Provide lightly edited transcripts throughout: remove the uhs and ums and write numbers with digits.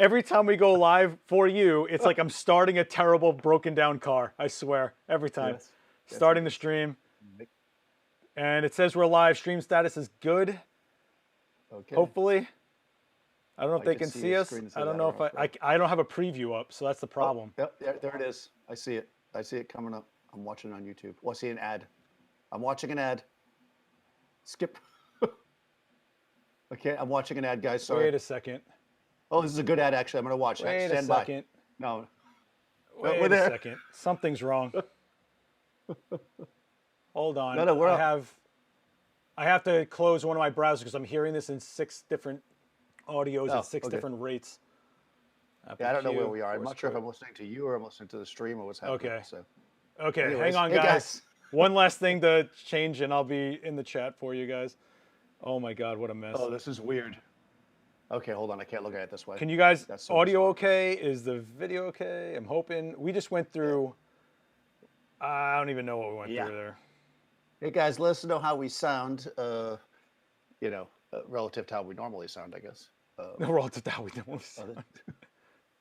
every time we go live for you, it's like I'm starting a terrible broken down car. I swear, every time. Yes. Starting the stream. And it says we're live. Stream status is good. Okay. Hopefully. I don't know if they can can see see your us. screen that I says don't know if Adorama Pro. I don't have a preview up, so that's the problem. Oh, yep, there it is. I see it. I see it coming up. I'm watching it on YouTube. Oh, I see an ad. I'm watching an ad. Skip. Okay, I'm watching an ad, guys. Sorry. Wait a second. Oh, this is a good ad, actually. I'm going to watch it. Wait Stand a by. second. No. Wait we're a there. second. Something's wrong. Hold on. No, we're up. I have to close one of my browsers because I'm hearing this in 6 different audios at 6 okay. different rates. Yeah, I don't know where we are. I'm not sure if I'm listening to you or I'm listening to the stream or what's happening. Okay. So. Okay, Anyways, hang on, hey, guys. One last thing to change, and I'll be in the chat for you guys. Oh my God, what a mess. Oh, this is weird. Okay, hold on. I can't look at it this way. Can you guys, That's so audio bizarre. okay? Is the video okay? I'm hoping. We just went through, I don't even know what we went through there. Hey, guys, let us know how we sound, relative to how we normally sound, I guess. Relative to how we normally sound.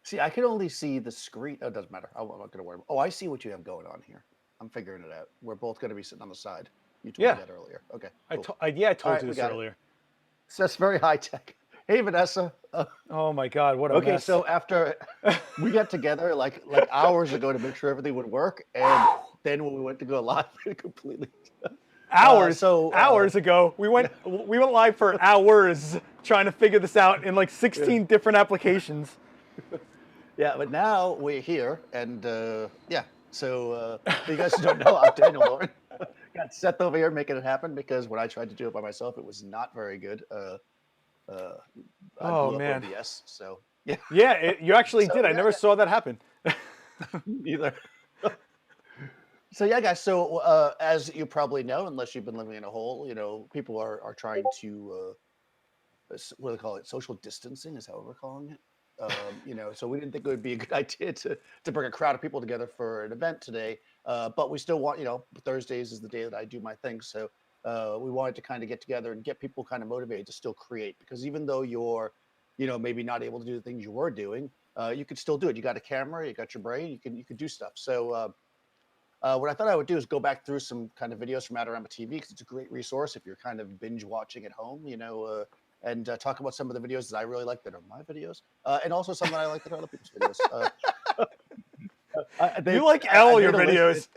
See, I can only see the screen. Oh, it doesn't matter. I'm not going to worry. Oh, I see what you have going on here. I'm figuring it out. We're both going to be sitting on the side. You told me that earlier. Okay. Cool. I told you this earlier. So that's very high tech. Hey, Vanessa. Oh my God, what a mess. Okay, so after we got together like hours ago to make sure everything would work, and then when we went to go live, it completely. Hours ago, we went live for hours trying to figure this out in like 16 different applications. Yeah, but now we're here, and so you guys don't know, I'm Daniel Norton. Got Seth over here making it happen because when I tried to do it by myself, it was not very good. I blew up OBS, so yeah. Yeah, you actually did. I never saw that happen. Either. So yeah, guys. So as you probably know, unless you've been living in a hole, people are trying to what do they call it? Social distancing is how we're calling it. So we didn't think it would be a good idea to bring a crowd of people together for an event today. But we still want, Thursdays is the day that I do my thing. So we wanted to kind of get together and get people kind of motivated to still create, because even though you're, maybe not able to do the things you were doing, you could still do it. You got a camera, you got your brain, you can do stuff. So what I thought I would do is go back through some kind of videos from AdoramaTV, because it's a great resource if you're kind of binge watching at home, and talk about some of the videos that I really like that are my videos, and also some that I like that are other people's videos. You like all your videos.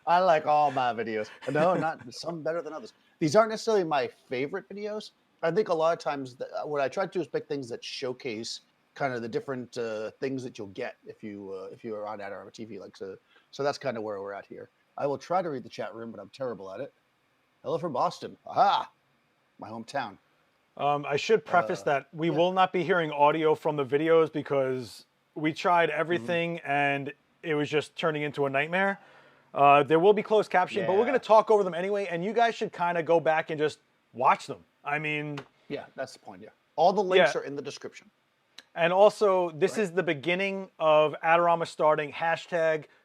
I like all my videos. No, not some better than others. These aren't necessarily my favorite videos. I think a lot of times what I try to do is pick things that showcase kind of the different things that you'll get if you are on AdoramaTV. So that's kind of where we're at here. I will try to read the chat room, but I'm terrible at it. Hello from Boston. Aha, my hometown. I should preface that we will not be hearing audio from the videos because we tried everything and it was just turning into a nightmare. There will be closed captioning, but we're going to talk over them anyway, and you guys should kind of go back and just watch them. I mean... Yeah, that's the point, All the links are in the description. And also, this is the beginning of Adorama starting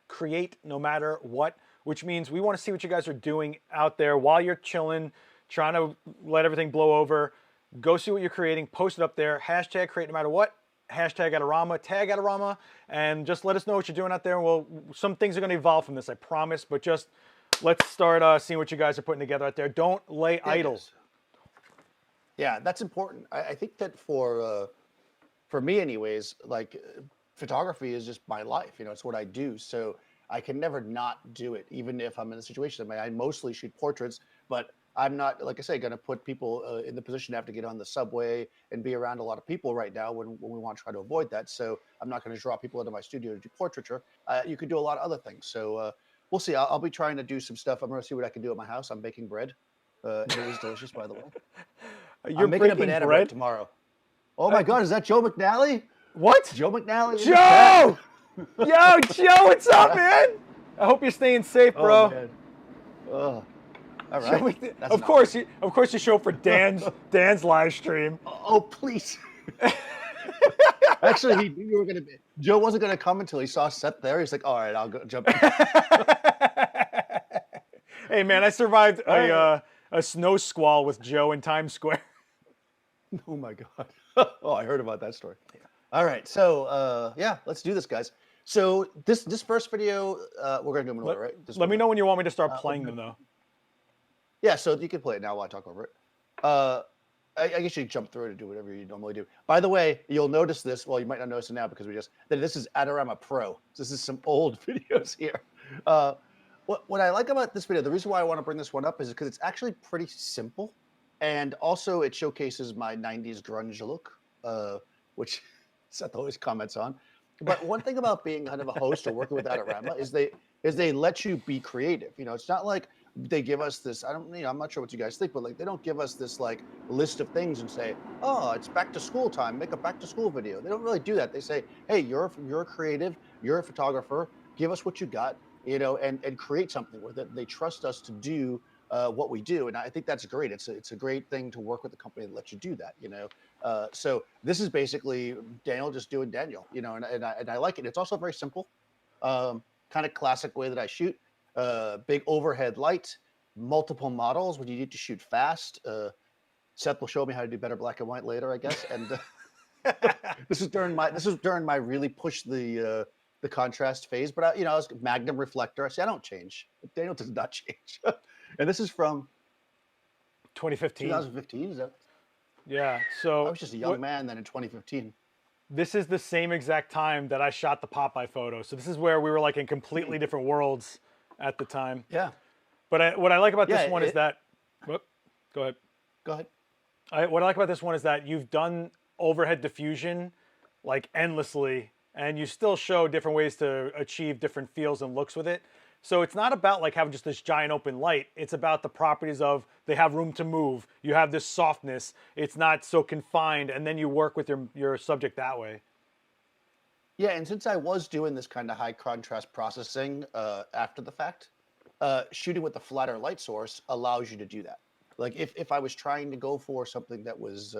#create no matter what, which means we want to see what you guys are doing out there while you're chilling, trying to let everything blow over. Go see what you're creating, post it up there, #create no matter what, #Adorama, tag Adorama, and just let us know what you're doing out there. Well, some things are going to evolve from this, I promise, but just let's start seeing what you guys are putting together out there. Don't lay idle. Yeah, that's important. I think that for me anyways, like photography is just my life, it's what I do. So I can never not do it, even if I'm in a situation. I mostly shoot portraits, but I'm not, like I say, going to put people in the position to have to get on the subway and be around a lot of people right now when we want to try to avoid that. So I'm not going to draw people into my studio to do portraiture. You could do a lot of other things. So we'll see. I'll be trying to do some stuff. I'm going to see what I can do at my house. I'm baking bread. It was delicious, by the way. You're making a baking banana bread tomorrow. Oh my God, is that Joe McNally? What? Joe McNally? Joe! Yo, Joe, what's up, man? I hope you're staying safe, bro. Oh, man. All right. Of course you show up for Dan's live stream. Oh, please. Actually, he knew you were gonna be. Joe wasn't gonna come until he saw Seth there. He's like, "All right, I'll go jump in." Hey, man, I survived a snow squall with Joe in Times Square. Oh my God. Oh, I heard about that story. All right, so yeah, let's do this, guys. So this first video, we're gonna do them in order, right? Let me know when you want me to start we're playing gonna- them, though. Yeah, so you can play it now while I talk over it. I guess you jump through it and do whatever you normally do. By the way, you'll notice this. Well, you might not notice it now because that this is Adorama Pro. This is some old videos here. What I like about this video, the reason why I want to bring this one up is because it's actually pretty simple, and also it showcases my '90s grunge look, which Seth always comments on. But one thing about being kind of a host or working with Adorama is they let you be creative. You know, it's not like they give us this. I don't, I'm not sure what you guys think, but like they don't give us this like list of things and say, oh, it's back to school time, make a back to school video. They don't really do that. They say, hey, you're a creative, you're a photographer, give us what you got, and create something with it. They trust us to do what we do, and I think that's great. It's a great thing to work with a company that lets you do that. So this is basically Daniel just doing Daniel, and I like it. It's also very simple, kind of classic way that I shoot. Big overhead light, multiple models when you need to shoot fast. Seth will show me how to do better black and white later, I guess. And this is during my really push the contrast phase. But I was Magnum reflector. I say I don't change. Daniel does not change. And this is from 2015. 2015. Is that? Yeah. I So was just a young man then in 2015. this is the same exact time that I shot the Popeye photo. So this is where we were like in completely different worlds at the time. Yeah. But what I like about Yeah, this one is that, whoop, go ahead. Go ahead. What I like about this one is that you've done overhead diffusion like endlessly, and you still show different ways to achieve different feels and looks with it. So it's not about like having just this giant open light. It's about the properties of they have room to move. You have this softness. It's not so confined, and then you work with your subject that way. Yeah, and since I was doing this kind of high contrast processing after the fact, shooting with the flatter light source allows you to do that. Like if I was trying to go for something that was,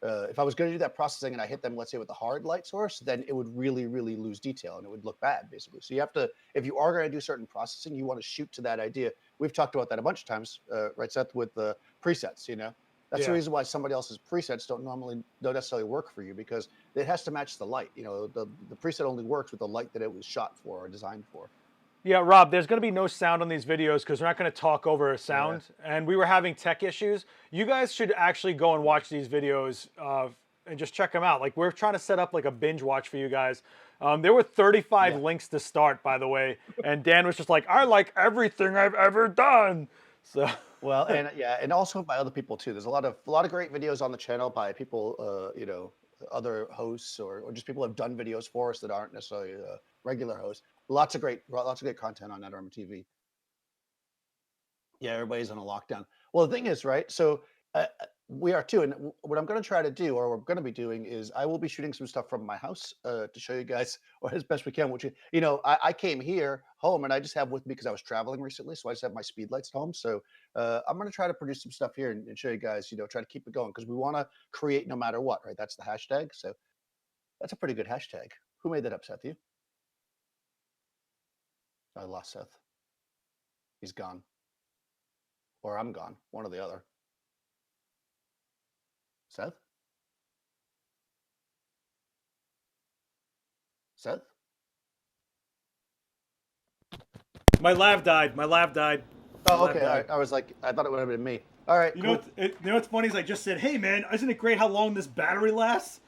if I was going to do that processing and I hit them, let's say with a hard light source, then it would really, really lose detail and it would look bad, basically. So you have to, if you are going to do certain processing, you want to shoot to that idea. We've talked about that a bunch of times, right, Seth, with the presets, That's the Yeah. reason why somebody else's presets don't necessarily work for you because it has to match the light. The preset only works with the light that it was shot for or designed for. Yeah, Rob, there's going to be no sound on these videos because we're not going to talk over a sound. Yeah. And we were having tech issues. You guys should actually go and watch these videos and just check them out. Like, we're trying to set up like a binge watch for you guys. There were 35 links to start, by the way. And Dan was just like, I like everything I've ever done. So. Well, and also by other people too. There's a lot of great videos on the channel by people, other hosts or just people who have done videos for us that aren't necessarily regular hosts. Lots of great content on AdoramaTV. Yeah, everybody's on a lockdown. Well, the thing is, right? So we are too, and what I'm going to try to do, or what we're going to be doing, is I will be shooting some stuff from my house to show you guys, or as best we can. Which I came here home, and I just have with me because I was traveling recently, so I just have my speed lights at home. So I'm going to try to produce some stuff here and show you guys. Try to keep it going because we want to create no matter what, right? That's the hashtag. So that's a pretty good hashtag. Who made that up, Seth? You? I lost Seth. He's gone, or I'm gone. One or the other. Seth? Seth? My lav died. My lav died. Oh, okay. I was like, I thought it would have been me. All right. You Cool. know what's funny is I just said, hey, man, isn't it great how long this battery lasts?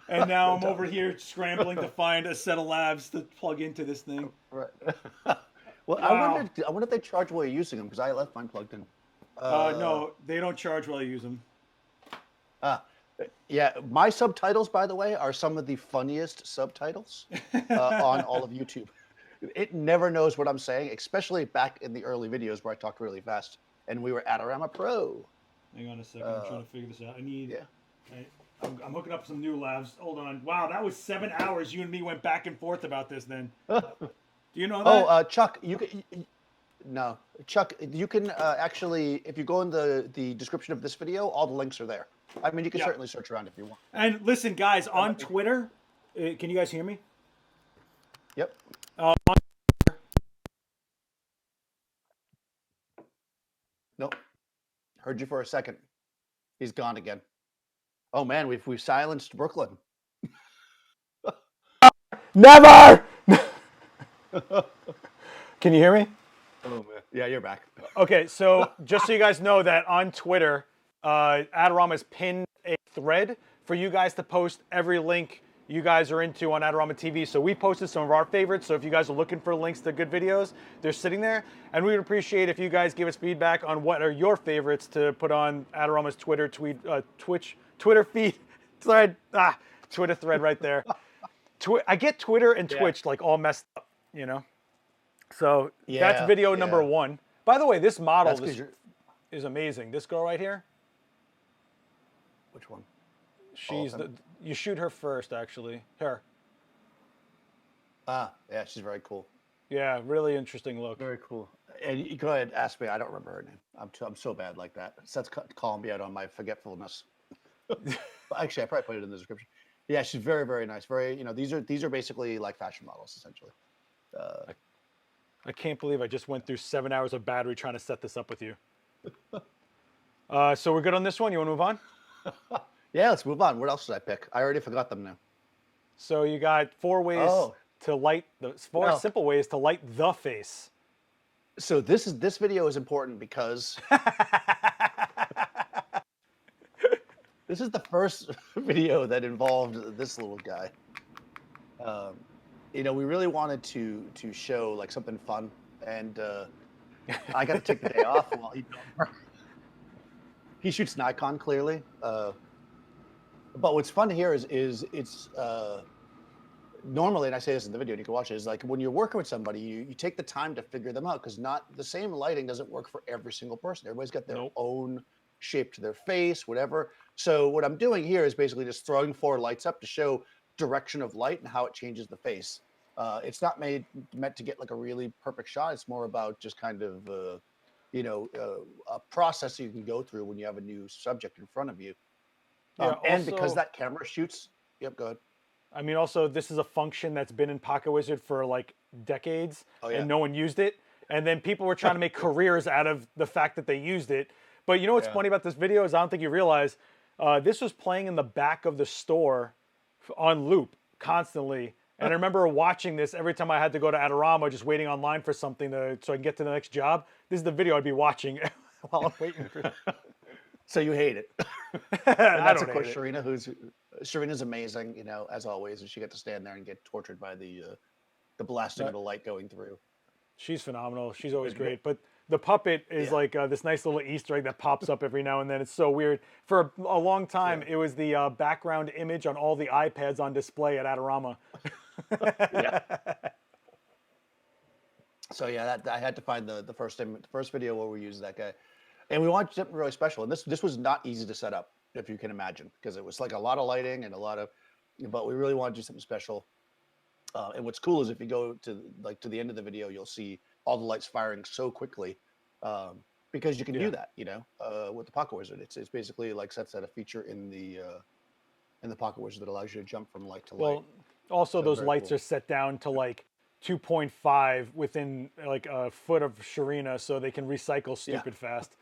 And now I'm over here scrambling to find a set of labs to plug into this thing. Right. Well, Wow. I wonder if they charge while you're using them because I left mine plugged in. No, they don't charge while I use them. Yeah, my subtitles, by the way, are some of the funniest subtitles on all of YouTube. It never knows what I'm saying, especially back in the early videos where I talked really fast, and we were Adorama Pro. Hang on a second. I'm trying to figure this out. Yeah. I'm hooking up some new labs. Hold on. Wow, that was 7 hours. You and me went back and forth about this. Then. Do you know that? Oh, Chuck, you can. No, Chuck, you can actually, if you go in the description of this video, all the links are there. I mean, you can certainly search around if you want. And listen, guys, on Twitter, can you guys hear me? Yep. Nope. Heard you for a second. He's gone again. Oh man, we've silenced Brooklyn. Never! Can you hear me? Oh man, yeah, you're back. Okay, so just so you guys know that on Twitter, Adorama's pinned a thread for you guys to post every link you guys are into on AdoramaTV. So we posted some of our favorites. So if you guys are looking for links to good videos, they're sitting there. And we would appreciate if you guys give us feedback on what are your favorites to put on Adorama's Twitter feed thread. Twitter thread right there. I get Twitter and Twitch like all messed up, you know? So that's video number 1. By the way, this model is amazing. This girl right here. Which one? She's you shoot her first, actually. Her. Yeah, she's very cool. Yeah, really interesting look. Very cool. And you go ahead, ask me. I don't remember her name. I'm so bad like that. Seth's calling me out on my forgetfulness. Actually, I probably put it in the description. Yeah, she's very, very nice. Very, these are basically like fashion models, essentially. I can't believe I just went through 7 hours of battery trying to set this up with you. So we're good on this one. You want to move on? Yeah, let's move on. What else did I pick? I already forgot them now. So you got 4 ways to light simple ways to light the face. So this video is important because this is the first video that involved this little guy. We really wanted to show like something fun, and I got to take the day off while he shoots Nikon clearly. But what's fun here is it's normally, and I say this in the video, and you can watch it, is like when you're working with somebody, you take the time to figure them out, because not the same lighting doesn't work for every single person. Everybody's got their own shape to their face, whatever. So what I'm doing here is basically just throwing 4 lights up to show direction of light and how it changes the face. It's not meant to get like a really perfect shot. It's more about just kind of a process you can go through when you have a new subject in front of you. And because that camera shoots, go ahead. I mean, also, this is a function that's been in Pocket Wizard for like decades, and no one used it. And then people were trying to make careers out of the fact that they used it. But you know what's funny about this video is I don't think you realize this was playing in the back of the store on loop constantly. And I remember watching this every time I had to go to Adorama, just waiting online for something so I can get to the next job. This is the video I'd be watching while I'm waiting for it. So you hate it. That's of course Sharina's amazing, as always, and she got to stand there and get tortured by the blasting of the light going through. She's phenomenal. She's always great. But the puppet is like this nice little Easter egg that pops up every now and then. It's so weird. For a long time, it was the background image on all the iPads on display at Adorama. So I had to find the first video where we used that guy. And we wanted something really special. And this was not easy to set up, if you can imagine, because it was like a lot of lighting and but we really wanted to do something special. And what's cool is if you go to the end of the video, you'll see all the lights firing so quickly, because you can do that, with the Pocket Wizard. It's basically, like Seth said, a feature in the Pocket Wizard that allows you to jump from light to light. Well, also those lights are set down to like 2.5 within like a foot of Sharina, so they can recycle stupid fast.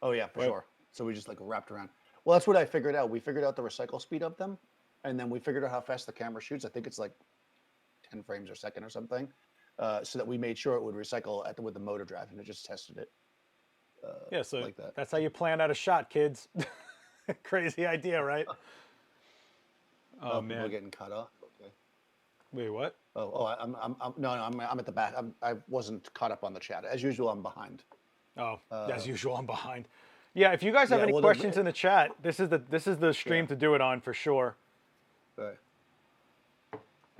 Oh yeah, for sure. So we just like wrapped around. Well, that's what I figured out. We figured out the recycle speed of them, and then we figured out how fast the camera shoots. I think it's like 10 frames a second or something. So that we made sure it would recycle with the motor drive, and it just tested it. So like that. That's how you plan out a shot, kids. Crazy idea, right? Oh man, people getting cut off. Okay. Wait, what? I'm at the back. I wasn't caught up on the chat. As usual, I'm behind. Oh, as usual, I'm behind. Yeah, if you guys have any questions in the chat, this is the stream to do it on for sure. Right.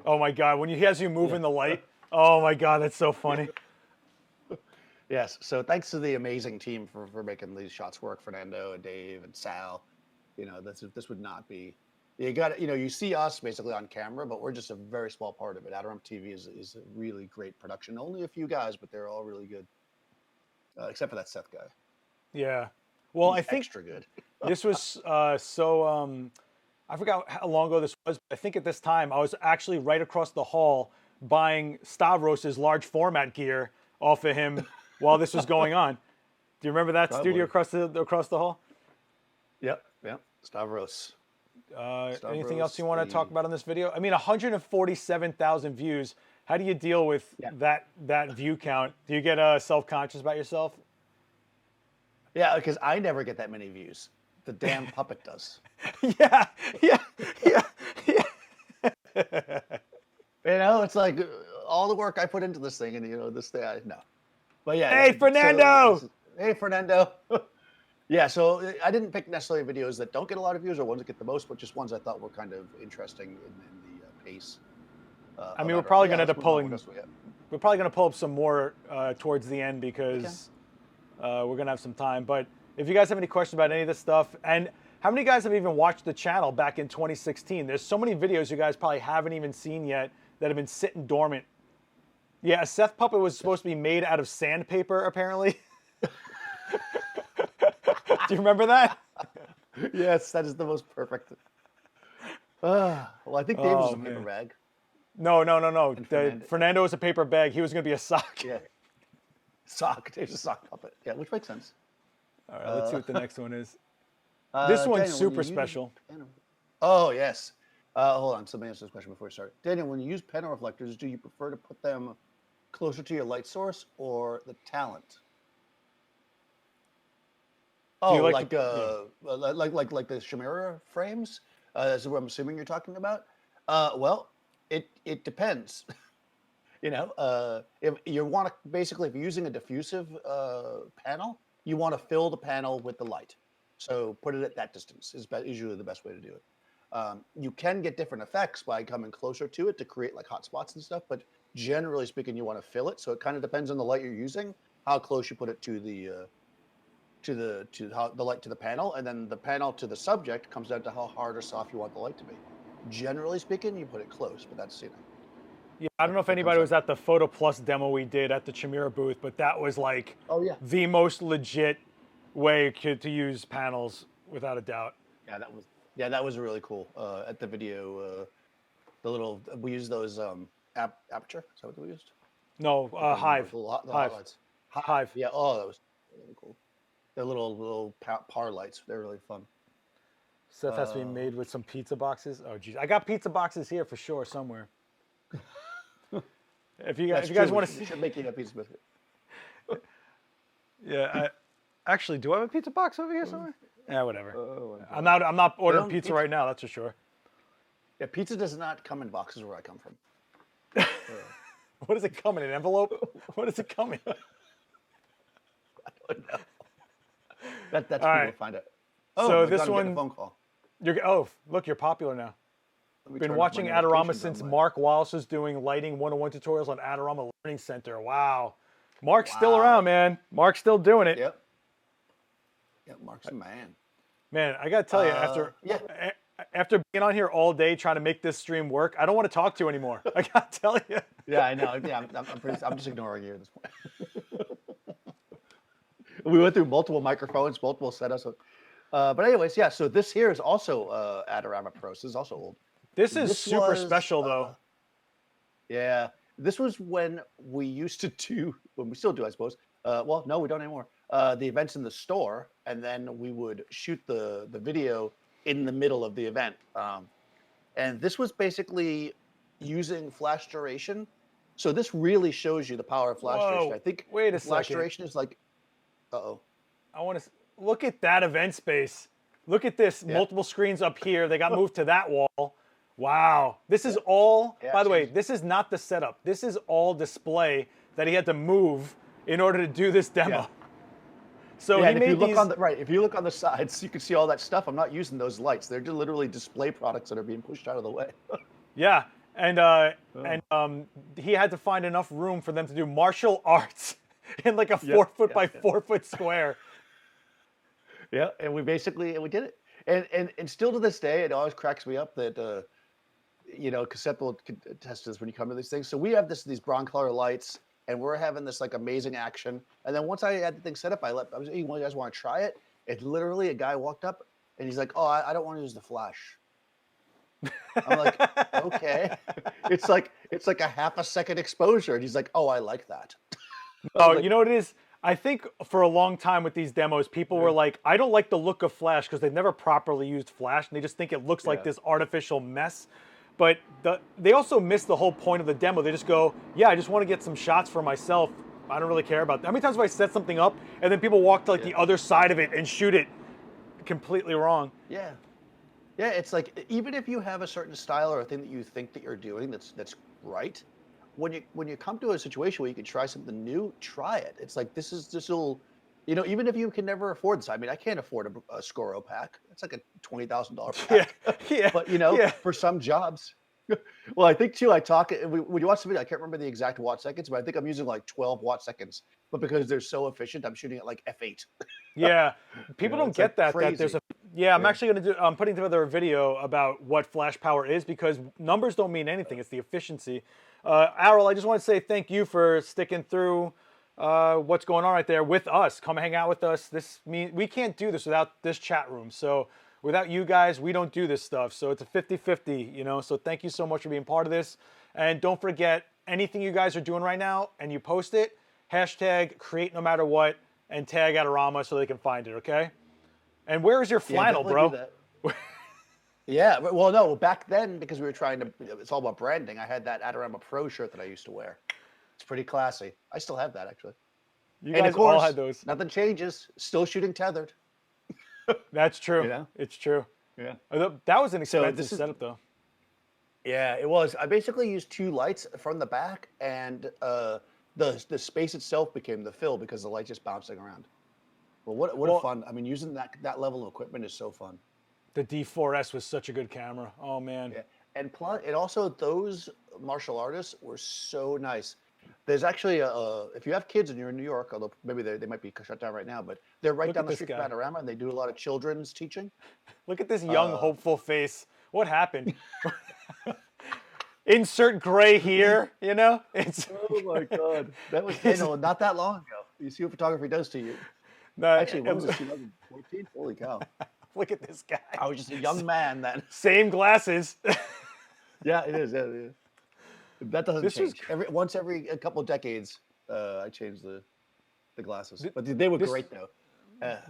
Oh my God, when he has you moving the light, oh my God, that's so funny. Yes, so thanks to the amazing team for making these shots work, Fernando and Dave and Sal. This would not be. You see us basically on camera, but we're just a very small part of it. AdoramaTV is a really great production. Only a few guys, but they're all really good. Except for that Seth guy. Yeah. Well, I think extra good. This was I forgot how long ago this was, but I think at this time I was actually right across the hall buying Stavros's large format gear off of him while this was going on. Do you remember that studio across the hall? Yep. Stavros. Anything else you want to the- talk about on this video? I mean, 147,000 views. How do you deal with that view count? Do you get self-conscious about yourself? Yeah, because I never get that many views. The damn puppet does. Yeah. You know, it's like all the work I put into this thing, and you know, this thing, no. But yeah. Hey, Fernando! Hey, Fernando. Yeah, so I didn't pick necessarily videos that don't get a lot of views or ones that get the most, but just ones I thought were kind of interesting in the pace. I mean, we're probably yeah, going to end up pulling. what else we got. We're probably going to pull up some more towards the end because we're going to have some time. But if you guys have any questions about any of this stuff, and how many guys have even watched the channel back in 2016? There's so many videos you guys probably haven't even seen yet that have been sitting dormant. Yeah, a Seth puppet was supposed to be made out of sandpaper, apparently. Do you remember that? Yes, that is the most perfect. Well, I think Dave was a paper bag. No. Fernando. Fernando was a paper bag. He was going to be a sock. Yeah. Sock. Dave's a sock puppet. Yeah, which makes sense. All right, let's see what the next one is. This one's Daniel, super special. Oh, yes. Hold on. Somebody answer this question before we start. Daniel, when you use panel reflectors, do you prefer to put them closer to your light source or the talent? Oh, like the Chimera frames? Is what I'm assuming you're talking about. Well, it depends. You know, if you want to basically, if you're using a diffusive panel, you want to fill the panel with the light. So put it at that distance is usually the best way to do it. You can get different effects by coming closer to it to create like hot spots and stuff, but generally speaking, you want to fill it. So it kind of depends on the light you're using, how close you put it to the light to the panel, and then the panel to the subject comes down to how hard or soft you want the light to be. Generally speaking, you put it close, but that's, you know. Yeah, I don't know if anybody was at the Photo Plus demo we did at the Chimera booth, but that was like the most legit way to use panels without a doubt. Yeah, that was really cool. At the video, we used those aperture. Is that what we used? No, Hive. Hive. Yeah. Oh, that was really cool. They're little par lights. They're really fun. Stuff has to be made with some pizza boxes. Oh, geez, I got pizza boxes here for sure somewhere. If you guys want to see, should make you a pizza biscuit. Yeah, actually, do I have a pizza box over here somewhere? Yeah, whatever. I'm not ordering pizza right now. That's for sure. Yeah, pizza does not come in boxes where I come from. What does it come in? An envelope? What does it come in? I don't know. That's all right. We'll find it. Oh, so this one, a phone call. Look, you're popular now. Been watching Adorama since Mark Wallace was doing lighting 101 tutorials on Adorama Learning Center. Wow. Mark's still around, man. Mark's still doing it. Yep. Yeah, Mark's a man. Man, I got to tell you, after being on here all day trying to make this stream work, I don't want to talk to you anymore. I got to tell you. Yeah, I know. Yeah, I'm just ignoring you at this point. We went through multiple microphones, multiple setups. But anyways, yeah, so this here is also Adorama Pro. So this is also old. This is super special, though. Yeah. This was when we used to do, when we still do, I suppose. Well, no, we don't anymore. The events in the store, and then we would shoot the video in the middle of the event. And this was basically using flash duration. So this really shows you the power of flash duration. I think flash duration is like, I want to look at that event space. Look at this. Yeah. Multiple screens up here. They got moved to that wall. Wow. This is all, by the way, this is not the setup. This is all display that he had to move in order to do this demo. Yeah. So he made if you look on the sides, you can see all that stuff. I'm not using those lights. They're just literally display products that are being pushed out of the way. Yeah. And he had to find enough room for them to do martial arts in like a 4 foot by 4 foot square. Yeah, and we did it. And still to this day, it always cracks me up that Cassette will test this when you come to these things. So we have these Broncolor lights, and we're having this like amazing action. And then once I had the thing set up, I was like, hey, you guys want to try it? And literally a guy walked up and he's like, oh, I don't want to use the flash. I'm like, okay. It's like a half a second exposure. And he's like, oh, I like that. Oh, you know what it is? I think for a long time with these demos, people were like, I don't like the look of Flash because they've never properly used Flash and they just think it looks like this artificial mess. But they also miss the whole point of the demo. They just go, yeah, I just want to get some shots for myself. I don't really care about that. How many times have I set something up and then people walk to like the other side of it and shoot it completely wrong? Yeah. Yeah, it's like even if you have a certain style or a thing that you think that you're doing that's right, when you come to a situation where you can try something new, try it. It's like this will, you know, even if you can never afford this. I mean, I can't afford a Scoro pack. It's like a $20,000 Yeah, pack. yeah, But you know, yeah. for some jobs, well, I think too. I talk when you watch the video. I can't remember the exact watt seconds, but I think I'm using like 12 watt seconds. But because they're so efficient, I'm shooting at like f8. Yeah, You people know, don't it's like get that. That there's crazy. a yeah. I'm Yeah. actually gonna do. I'm putting together a video about what flash power is because numbers don't mean anything. It's the efficiency. Errol, I just want to say thank you for sticking through what's going on right there with us. Come hang out with us. We can't do this without this chat room. So without you guys, we don't do this stuff. So it's a 50-50, you know. So thank you so much for being part of this. And don't forget anything you guys are doing right now and you post it, hashtag create no matter what and tag Adorama so they can find it, okay? And where is your Yeah, flannel, definitely do bro? that. Yeah, well, no, back then because we were trying to, it's all about branding. I had that Adorama Pro shirt that I used to wear. It's pretty classy. I still have that actually. You And of guys all course, had those. nothing changes. Still shooting tethered. That's true. You know? It's true. Yeah. That was an So expensive this is, setup, though. yeah, it was. I basically used two lights from the back, and the space itself became the fill because the light just bouncing around. Well, what a Well, fun! I mean, using that level of equipment is so fun. the D4S was such a good camera. Oh, man. Yeah, and plus, it also those martial artists were so nice. There's actually if you have kids and you're in New York, although maybe they might be shut down right now, but they're right Look down at the this street from guy. Adorama, and they do a lot of children's teaching. Look at this young, Uh, hopeful face. What happened? Insert gray here, you know? It's oh my God, that was not that long ago. You see what photography does to you. no, Actually, what was this? 2014? Holy cow! look at this guy. I was just a young man then. Same glasses. Yeah, it is. Yeah, yeah. That doesn't This was change. Once every a couple of decades, I change the glasses. But they were this- great though.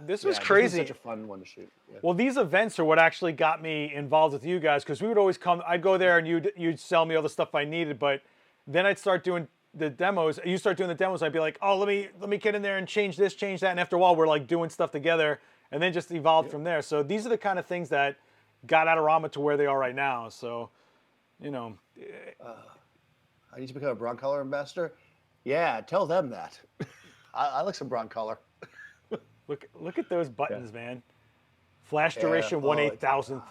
this Yeah, was crazy. such a fun one to shoot. Yeah. Well, these events are what actually got me involved with you guys because we would always come. I'd go there and you'd sell me all the stuff I needed, but then I'd start doing the demos. You start doing the demos. I'd be like, oh, let me get in there and change this, change that, and after a while, we're like doing stuff together, and then just evolved from there. So these are the kind of things that got Adorama to where they are right now. So, you know, I need to become a Broncolor ambassador. Yeah, tell them that. I like some Broncolor. look at those buttons, man. Flash duration Oh, 1/8000th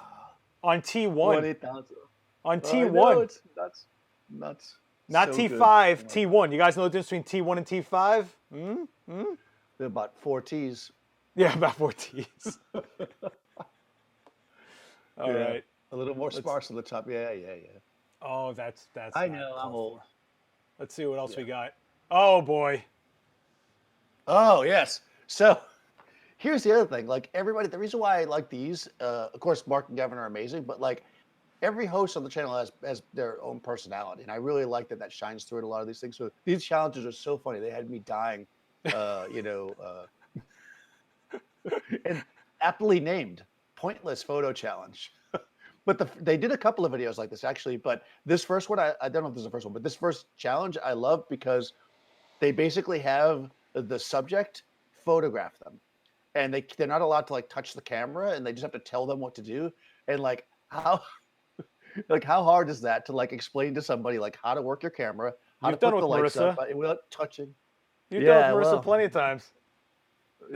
on T1. 1/8000. On I T1. know, it's nuts. Nuts. Not So T5, good. T1. You guys know the difference between T1 and T5? They're about 4 T's. Yeah, about 4 T's. All right. A little more sparse on the top. Yeah, yeah, yeah. Oh, that's I not know, I'm called old. for. Let's see what else we got. Oh boy. Oh, yes. So here's the other thing. Like everybody, the reason why I like these, of course, Mark and Gavin are amazing, but like every host on the channel has their own personality. And I really like that shines through in a lot of these things. So these challenges are so funny. They had me dying, and aptly named Pointless Photo Challenge. But they did a couple of videos like this actually. But this first one, I don't know if this is the first one, but this first challenge I love because they basically have the subject photograph them, and they're not allowed to like touch the camera, and they just have to tell them what to do. And like how how hard is that to like explain to somebody like how to work your camera, how You've to done put it the with lights Marissa. up without touching. You've Yeah, done with Marissa well. plenty of times.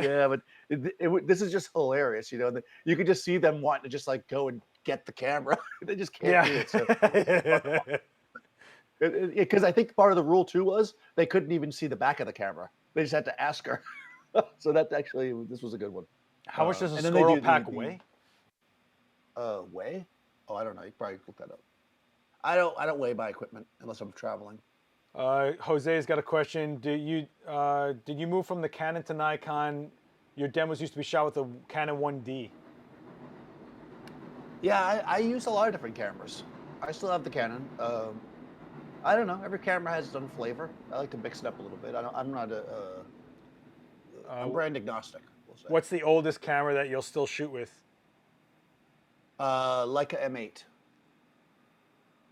Yeah, but this is just hilarious. You know, you could just see them wanting to just like go and get the camera. They just can't do it. So Yeah. because I think part of the rule too was they couldn't even see the back of the camera. They just had to ask her. So that actually, this was a good one. How much does a and then they do Scoro the- pack the- weigh? Weigh? Oh, I don't know. You can probably look that up. I don't weigh my equipment unless I'm traveling. Jose's got a question. Did you move from the Canon to Nikon? Your demos used to be shot with a Canon 1D. Yeah, I use a lot of different cameras. I still have the Canon. I don't know. Every camera has its own flavor. I like to mix it up a little bit. I'm not I'm brand agnostic. We'll say. What's the oldest camera that you'll still shoot with? Leica M8.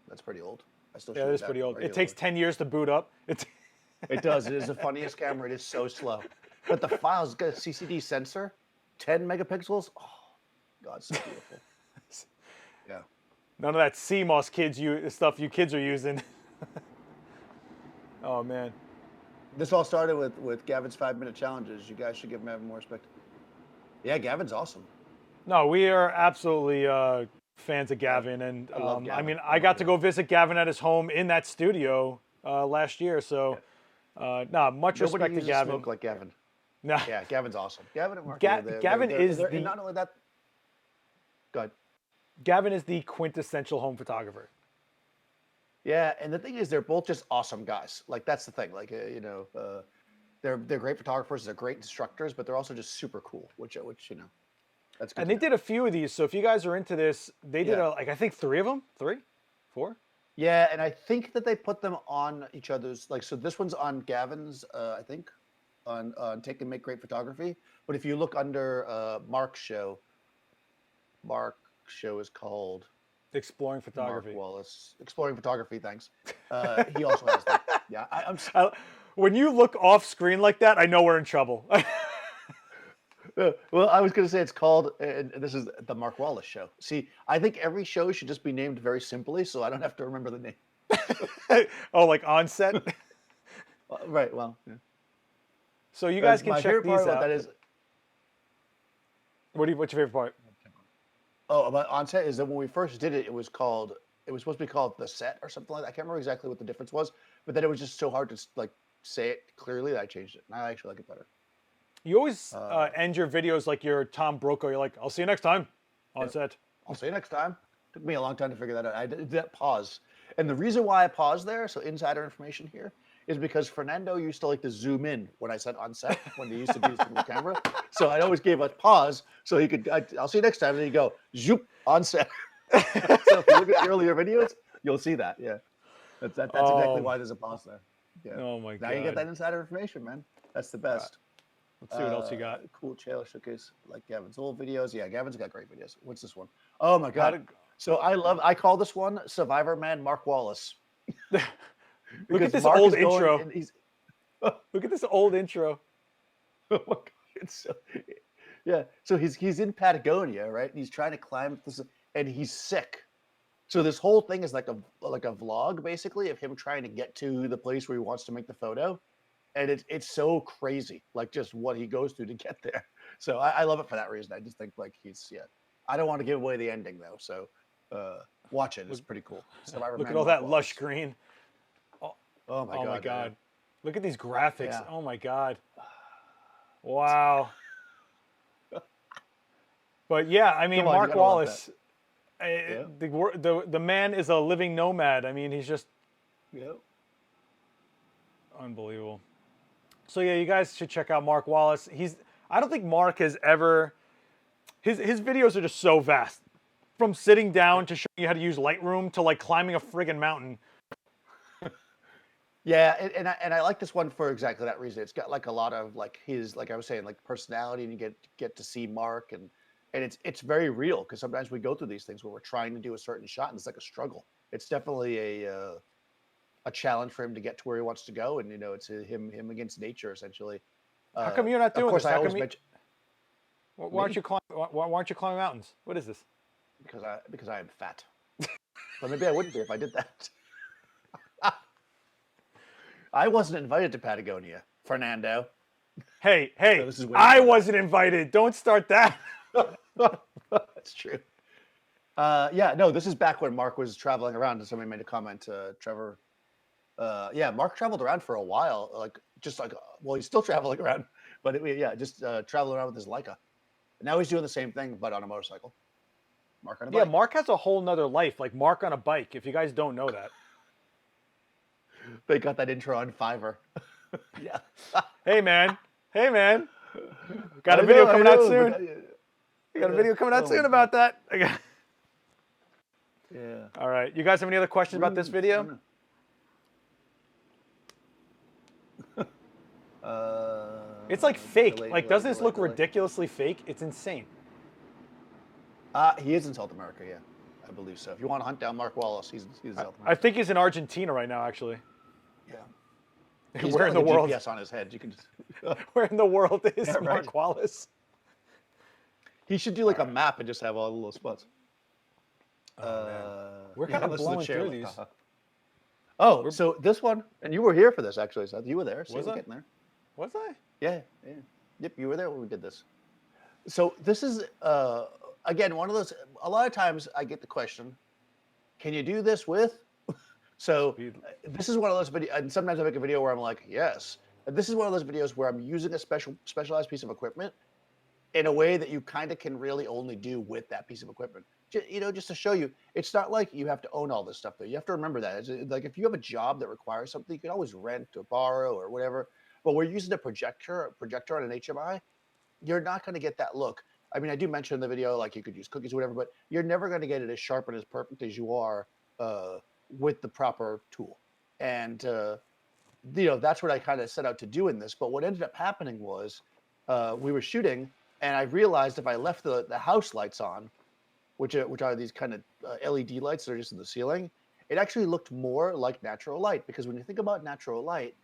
That's pretty old. I still Yeah, shoot it with is that pretty old. It regularly. takes 10 years to boot up. It does. It is the funniest camera. It is so slow. But the file's got a CCD sensor, 10 megapixels. Oh, God, so beautiful. Yeah. None of that CMOS stuff you kids are using. Oh, man. This all started with Gavin's 5-minute challenges. You guys should give him more respect. Yeah, Gavin's awesome. No, we are absolutely fans of Gavin. And I love Gavin. I mean, I got to go visit Gavin at his home in that studio last year. So, much respect to uses Gavin. smoke like Gavin. No. Yeah, Gavin's awesome. Gavin and Mark. Gavin is the. And not only that. Go ahead. Gavin is the quintessential home photographer. Yeah, and the thing is, they're both just awesome guys. Like that's the thing. Like they're great photographers. They're great instructors, but they're also just super cool. Which that's good. And they did a few of these. So if you guys are into this, they did I think 3 of them, 3, 4. Yeah, and I think that they put them on each other's. Like so, this one's on Gavin's. I think on Take and Make Great Photography. But if you look under Mark's show is called Exploring Photography. Mark Wallace. Exploring Photography, thanks. He also has that. Yeah, when you look off screen like that, I know we're in trouble. Well, I was going to say it's called, and this is the Mark Wallace Show. See, I think every show should just be named very simply so I don't have to remember the name. Oh, like Onset? Right, well. Yeah. So you guys can my check favorite these part out. about that is, what's your favorite part? Oh, about Onset is that when we first did it, it was supposed to be called The Set or something like that. I can't remember exactly what the difference was, but then it was just so hard to like say it clearly that I changed it. And I actually like it better. You always end your videos like you're Tom Brokaw. You're like, I'll see you next time on set. I'll see you next time. Took me a long time to figure that out. I did that pause. And the reason why I paused there, so insider information here, is because Fernando used to like to zoom in when I said on set, when they used to do single camera. So I always gave a pause so he could, I'll see you next time. And then he'd go, zoop, on set. So if you look at the earlier videos, you'll see that. Yeah. That's exactly why there's a pause there. Yeah. Oh my God. Now you get that insider information, man. That's the best. Let's see what else you got. Cool trailer showcase, like Gavin's old videos. Yeah, Gavin's got great videos. What's this one? Oh my God. So I call this one Survivor Man Mark Wallace. Look at this Mark old is going intro. and he's, Look at this old intro. oh my God, it's so, yeah. So he's in Patagonia, right? And he's trying to climb this, and he's sick. So this whole thing is like a vlog basically of him trying to get to the place where he wants to make the photo, and it's so crazy, like just what he goes through to get there. So I love it for that reason. I just think like I don't want to give away the ending though, so watch it. It's pretty cool. Survivor Look Man at all Mark that Wallace. lush green. Oh my God. Oh my God. Man. Look at these graphics. Yeah. Oh my God. Wow. But yeah, I mean, Come on, you Mark gotta love Wallace, the man is a living nomad. I mean, he's just unbelievable. So yeah, you guys should check out Mark Wallace. I don't think Mark has ever, his videos are just so vast. From sitting down to showing you how to use Lightroom to like climbing a friggin' mountain. Yeah, and I like this one for exactly that reason. It's got like a lot of like his, like I was saying, like personality, and you get to see Mark, and it's very real because sometimes we go through these things where we're trying to do a certain shot and it's like a struggle. It's definitely a challenge for him to get to where he wants to go, and it's him against nature essentially. How come you're not doing this? I always mention. Why aren't you climbing mountains? What is this? Because I am fat. But maybe I wouldn't be if I did that. I wasn't invited to Patagonia, Fernando. Hey, So I wasn't invited. Don't start that. That's true. Yeah, no, this is back when Mark was traveling around, and somebody made a comment, Trevor. Yeah, Mark traveled around for a while, well, he's still traveling around, but just traveling around with his Leica. Now he's doing the same thing, but on a motorcycle. Mark on a bike. Yeah, Mark has a whole nother life, like Mark on a bike, if you guys don't know that. They got that intro on Fiverr. Yeah. Hey, man. Got a video coming out soon. You got a video coming out soon about that. Yeah. All right. You guys have any other questions about this video? It's like fake. Delay, Like, delay, doesn't this delay, look delay. ridiculously fake? It's insane. He is in South America, yeah. I believe so. If you want to hunt down Mark Wallace, he's in South I America. think he's in Argentina right now, actually. Yeah. He's Where got in like the a world? GPS on his head. You can just... Where in the world is Yeah, right. Mark Wallace? He should do like a map and just have all the little spots. Oh, man. We're yeah, kind of listen to the blowing chair through like, these. haha. Oh, so this one, and you were here for this actually, Seth. You were there. See, Was we're I? getting there. Was I? Yeah, yeah. Yep, you were there when we did this. So this is again one of those. A lot of times I get the question, "Can you do this with?" So this is one of those videos, and sometimes I make a video where I'm like, "Yes." And this is one of those videos where I'm using a specialized piece of equipment in a way that you kind of can really only do with that piece of equipment. Just to show you, it's not like you have to own all this stuff though. You have to remember that. Like if you have a job that requires something, you can always rent or borrow or whatever. But we're using a projector on an HMI. You're not going to get that look. I mean, I do mention in the video, like you could use cookies or whatever, but you're never going to get it as sharp and as perfect as you are with the proper tool. And, that's what I kind of set out to do in this. But what ended up happening was we were shooting and I realized if I left the house lights on, which are these kind of LED lights that are just in the ceiling, it actually looked more like natural light. Because when you think about natural light,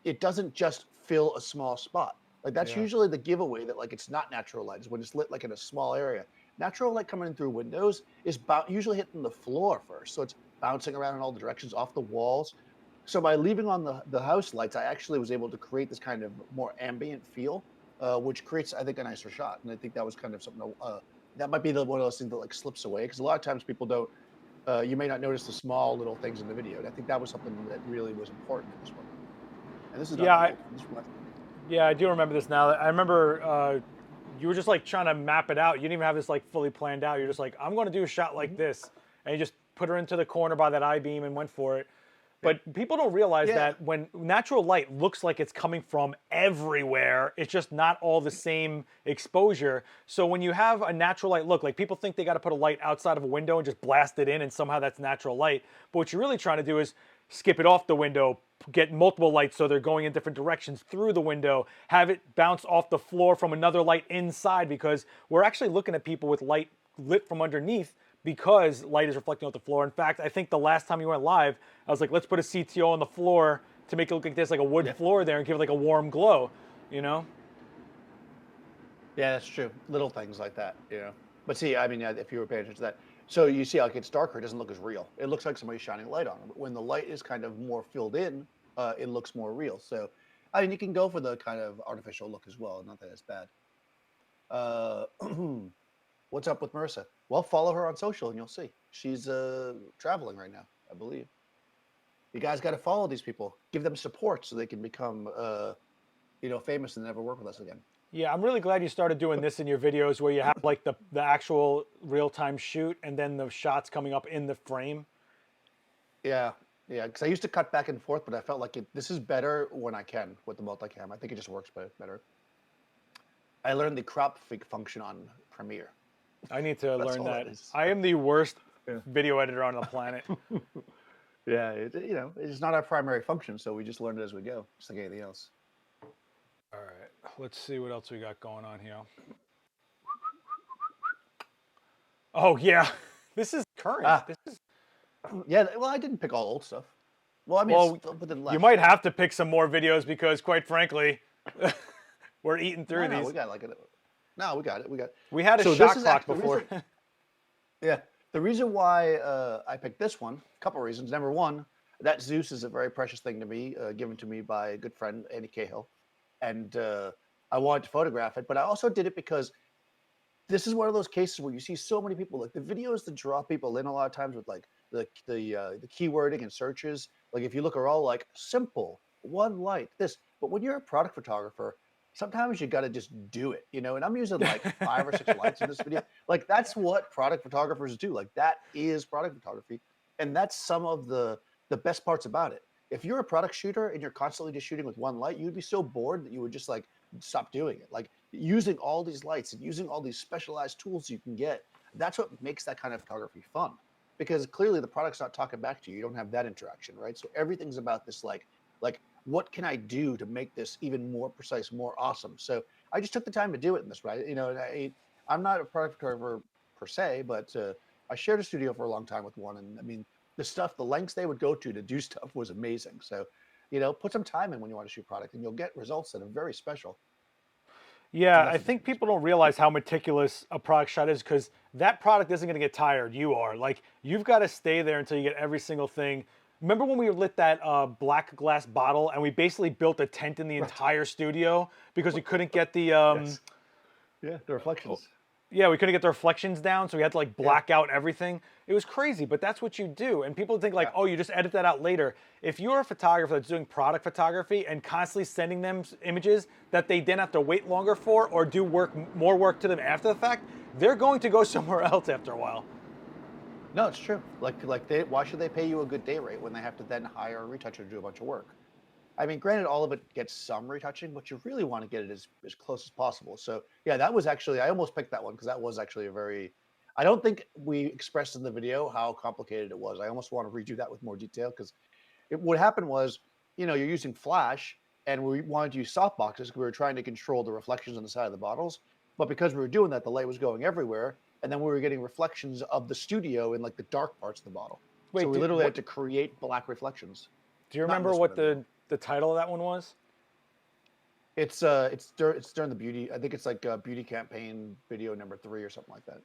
it doesn't just fill a small spot. Like that's usually the giveaway that like it's not natural light is when it's lit like in a small area. Natural light coming in through windows is usually hitting the floor first, so it's bouncing around in all the directions off the walls. So by leaving on the house lights, I actually was able to create this kind of more ambient feel, which creates I think a nicer shot. And I think that was kind of something that might be one of those things that like slips away because a lot of times people don't. You may not notice the small little things in the video. And I think that was something that really was important in this one. And this is not old. Yeah, I do remember this now. I remember you were just like trying to map it out. You didn't even have this like fully planned out. You're just like, I'm going to do a shot like this. And you just put her into the corner by that I-beam and went for it. But people don't realize that when natural light looks like it's coming from everywhere, it's just not all the same exposure. So when you have a natural light look, like people think they got to put a light outside of a window and just blast it in and somehow that's natural light. But what you're really trying to do is skip it off the window, get multiple lights so they're going in different directions through the window, have it bounce off the floor from another light inside because we're actually looking at people with light lit from underneath because light is reflecting off the floor. In fact, I think the last time you went live, I was like, let's put a CTO on the floor to make it look like there's like a wood floor there and give it like a warm glow, Yeah, that's true. Little things like that, But see, I mean, if you were paying attention to that, so you see, like it's darker, it doesn't look as real. It looks like somebody's shining light on it. But when the light is kind of more filled in, it looks more real. So, I mean, you can go for the kind of artificial look as well. Not that it's bad. What's up with Marissa? Well, follow her on social and you'll see. She's traveling right now, I believe. You guys got to follow these people. Give them support so they can become, famous and never work with us again. Yeah, I'm really glad you started doing this in your videos where you have like the actual real-time shoot and then the shots coming up in the frame. Yeah, because I used to cut back and forth, but I felt like this is better when I can with the multicam. I think it just works better. I learned the crop function on Premiere. I need to learn that. I am the worst video editor on the planet. Yeah, it's not our primary function, so we just learn it as we go, just like anything else. All right, let's see what else we got going on here. Oh yeah, this is current. This is. Yeah, well, I didn't pick all old stuff. Well, I mean, you might have to pick some more videos because, quite frankly, we're eating through these. We got it. No, we got it. We had a shot clock before. Yeah, the reason why I picked this one, a couple reasons. Number one, that Zeus is a very precious thing to me, given to me by a good friend, Andy Cahill, and I wanted to photograph it. But I also did it because this is one of those cases where you see so many people, like the videos that draw people in a lot of times with like the keywording and searches. Like if you look, are all like simple, one light, this. But when you're a product photographer, sometimes you got to just do it, And I'm using like 5 or 6 lights in this video. Like that's what product photographers do. Like that is product photography, and that's some of the best parts about it. If you're a product shooter and you're constantly just shooting with one light, you'd be so bored that you would just like stop doing it. Like using all these lights and using all these specialized tools you can get, that's what makes that kind of photography fun. Because clearly the product's not talking back to you. You don't have that interaction, right? So everything's about this like Like, what can I do to make this even more precise, more awesome? So I just took the time to do it in this way. You know, and I'm not a product photographer per se, but I shared a studio for a long time with one, and I mean, the lengths they would go to do stuff was amazing. So, you know, put some time in when you want to shoot product, and you'll get results that are very special. And Yeah, that's I the think difference. people don't realize how meticulous a product shot is because that product isn't going to get tired. You are. Like, you've got to stay there until you get every single thing. Remember when we lit that black glass bottle and we basically built a tent in the Right. entire studio because we couldn't get the Yes. Yeah. The reflections. yeah, we couldn't get the reflections down, so we had to like Yeah. black out everything. It was crazy, but that's what you do. And people think like, Yeah. oh, you just edit that out later. If you're a photographer that's doing product photography and constantly sending them images that they then have to wait longer for or do more work to them after the fact, they're going to go somewhere else after a while. No, it's true. Why should they pay you a good day rate when they have to then hire a retoucher to do a bunch of work? I mean, granted, all of it gets some retouching, but you really want to get it as close as possible. So yeah, that was actually, I almost picked that one because that was actually a very, I don't think we expressed in the video how complicated it was. I almost want to redo that with more detail because what happened was, you know, you're using flash and we wanted to use softboxes because we were trying to control the reflections on the side of the bottles. But because we were doing that, the light was going everywhere. And then we were getting reflections of the studio in like the dark parts of the bottle. So Wait, we literally had to create black reflections. do you Not in remember this what one. the title of that one was? It's during the beauty. I think it's like beauty campaign video number 3 or something like that.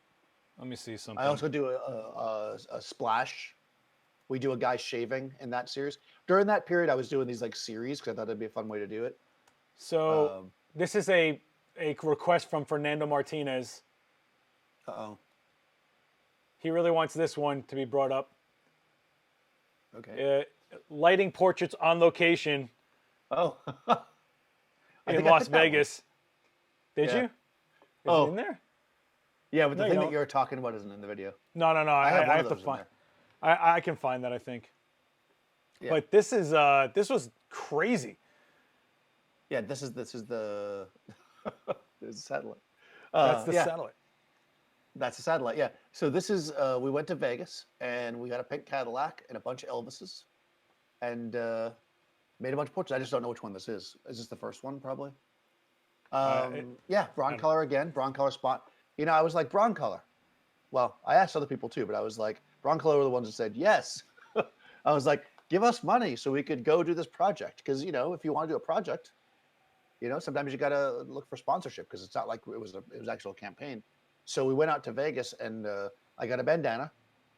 Let me see I something. also do a splash. We do a guy shaving in that series. During that period, I was doing these like series because I thought it'd be a fun way to do it. So this is a request from Fernando Martinez. Oh. He really wants this one to be brought up. Okay. Lighting portraits on location Oh. I in think I Las picked that one. Vegas. Did Yeah. you? Is it Oh. in there? Yeah, but No, the you thing that don't. you're talking about isn't in the video. No. I have one I of have to those in find. there. I can find that. I think. Yeah. But this was crazy. Yeah. This is the there's a satellite. That's the Yeah. satellite. That's a satellite, yeah. So this is we went to Vegas and we got a pink Cadillac and a bunch of Elvises and made a bunch of portraits. I just don't know which one this is. Is this the first one, probably? Yeah, Broncolor again, Broncolor spot. You know, I was like, Broncolor. Well, I asked other people too, but I was like, Broncolor were the ones that said yes. I was like, give us money so we could go do this project. Because, you know, if you want to do a project, you know, sometimes you got to look for sponsorship because it's not like it was actual campaign. So we went out to Vegas and I got a bandana,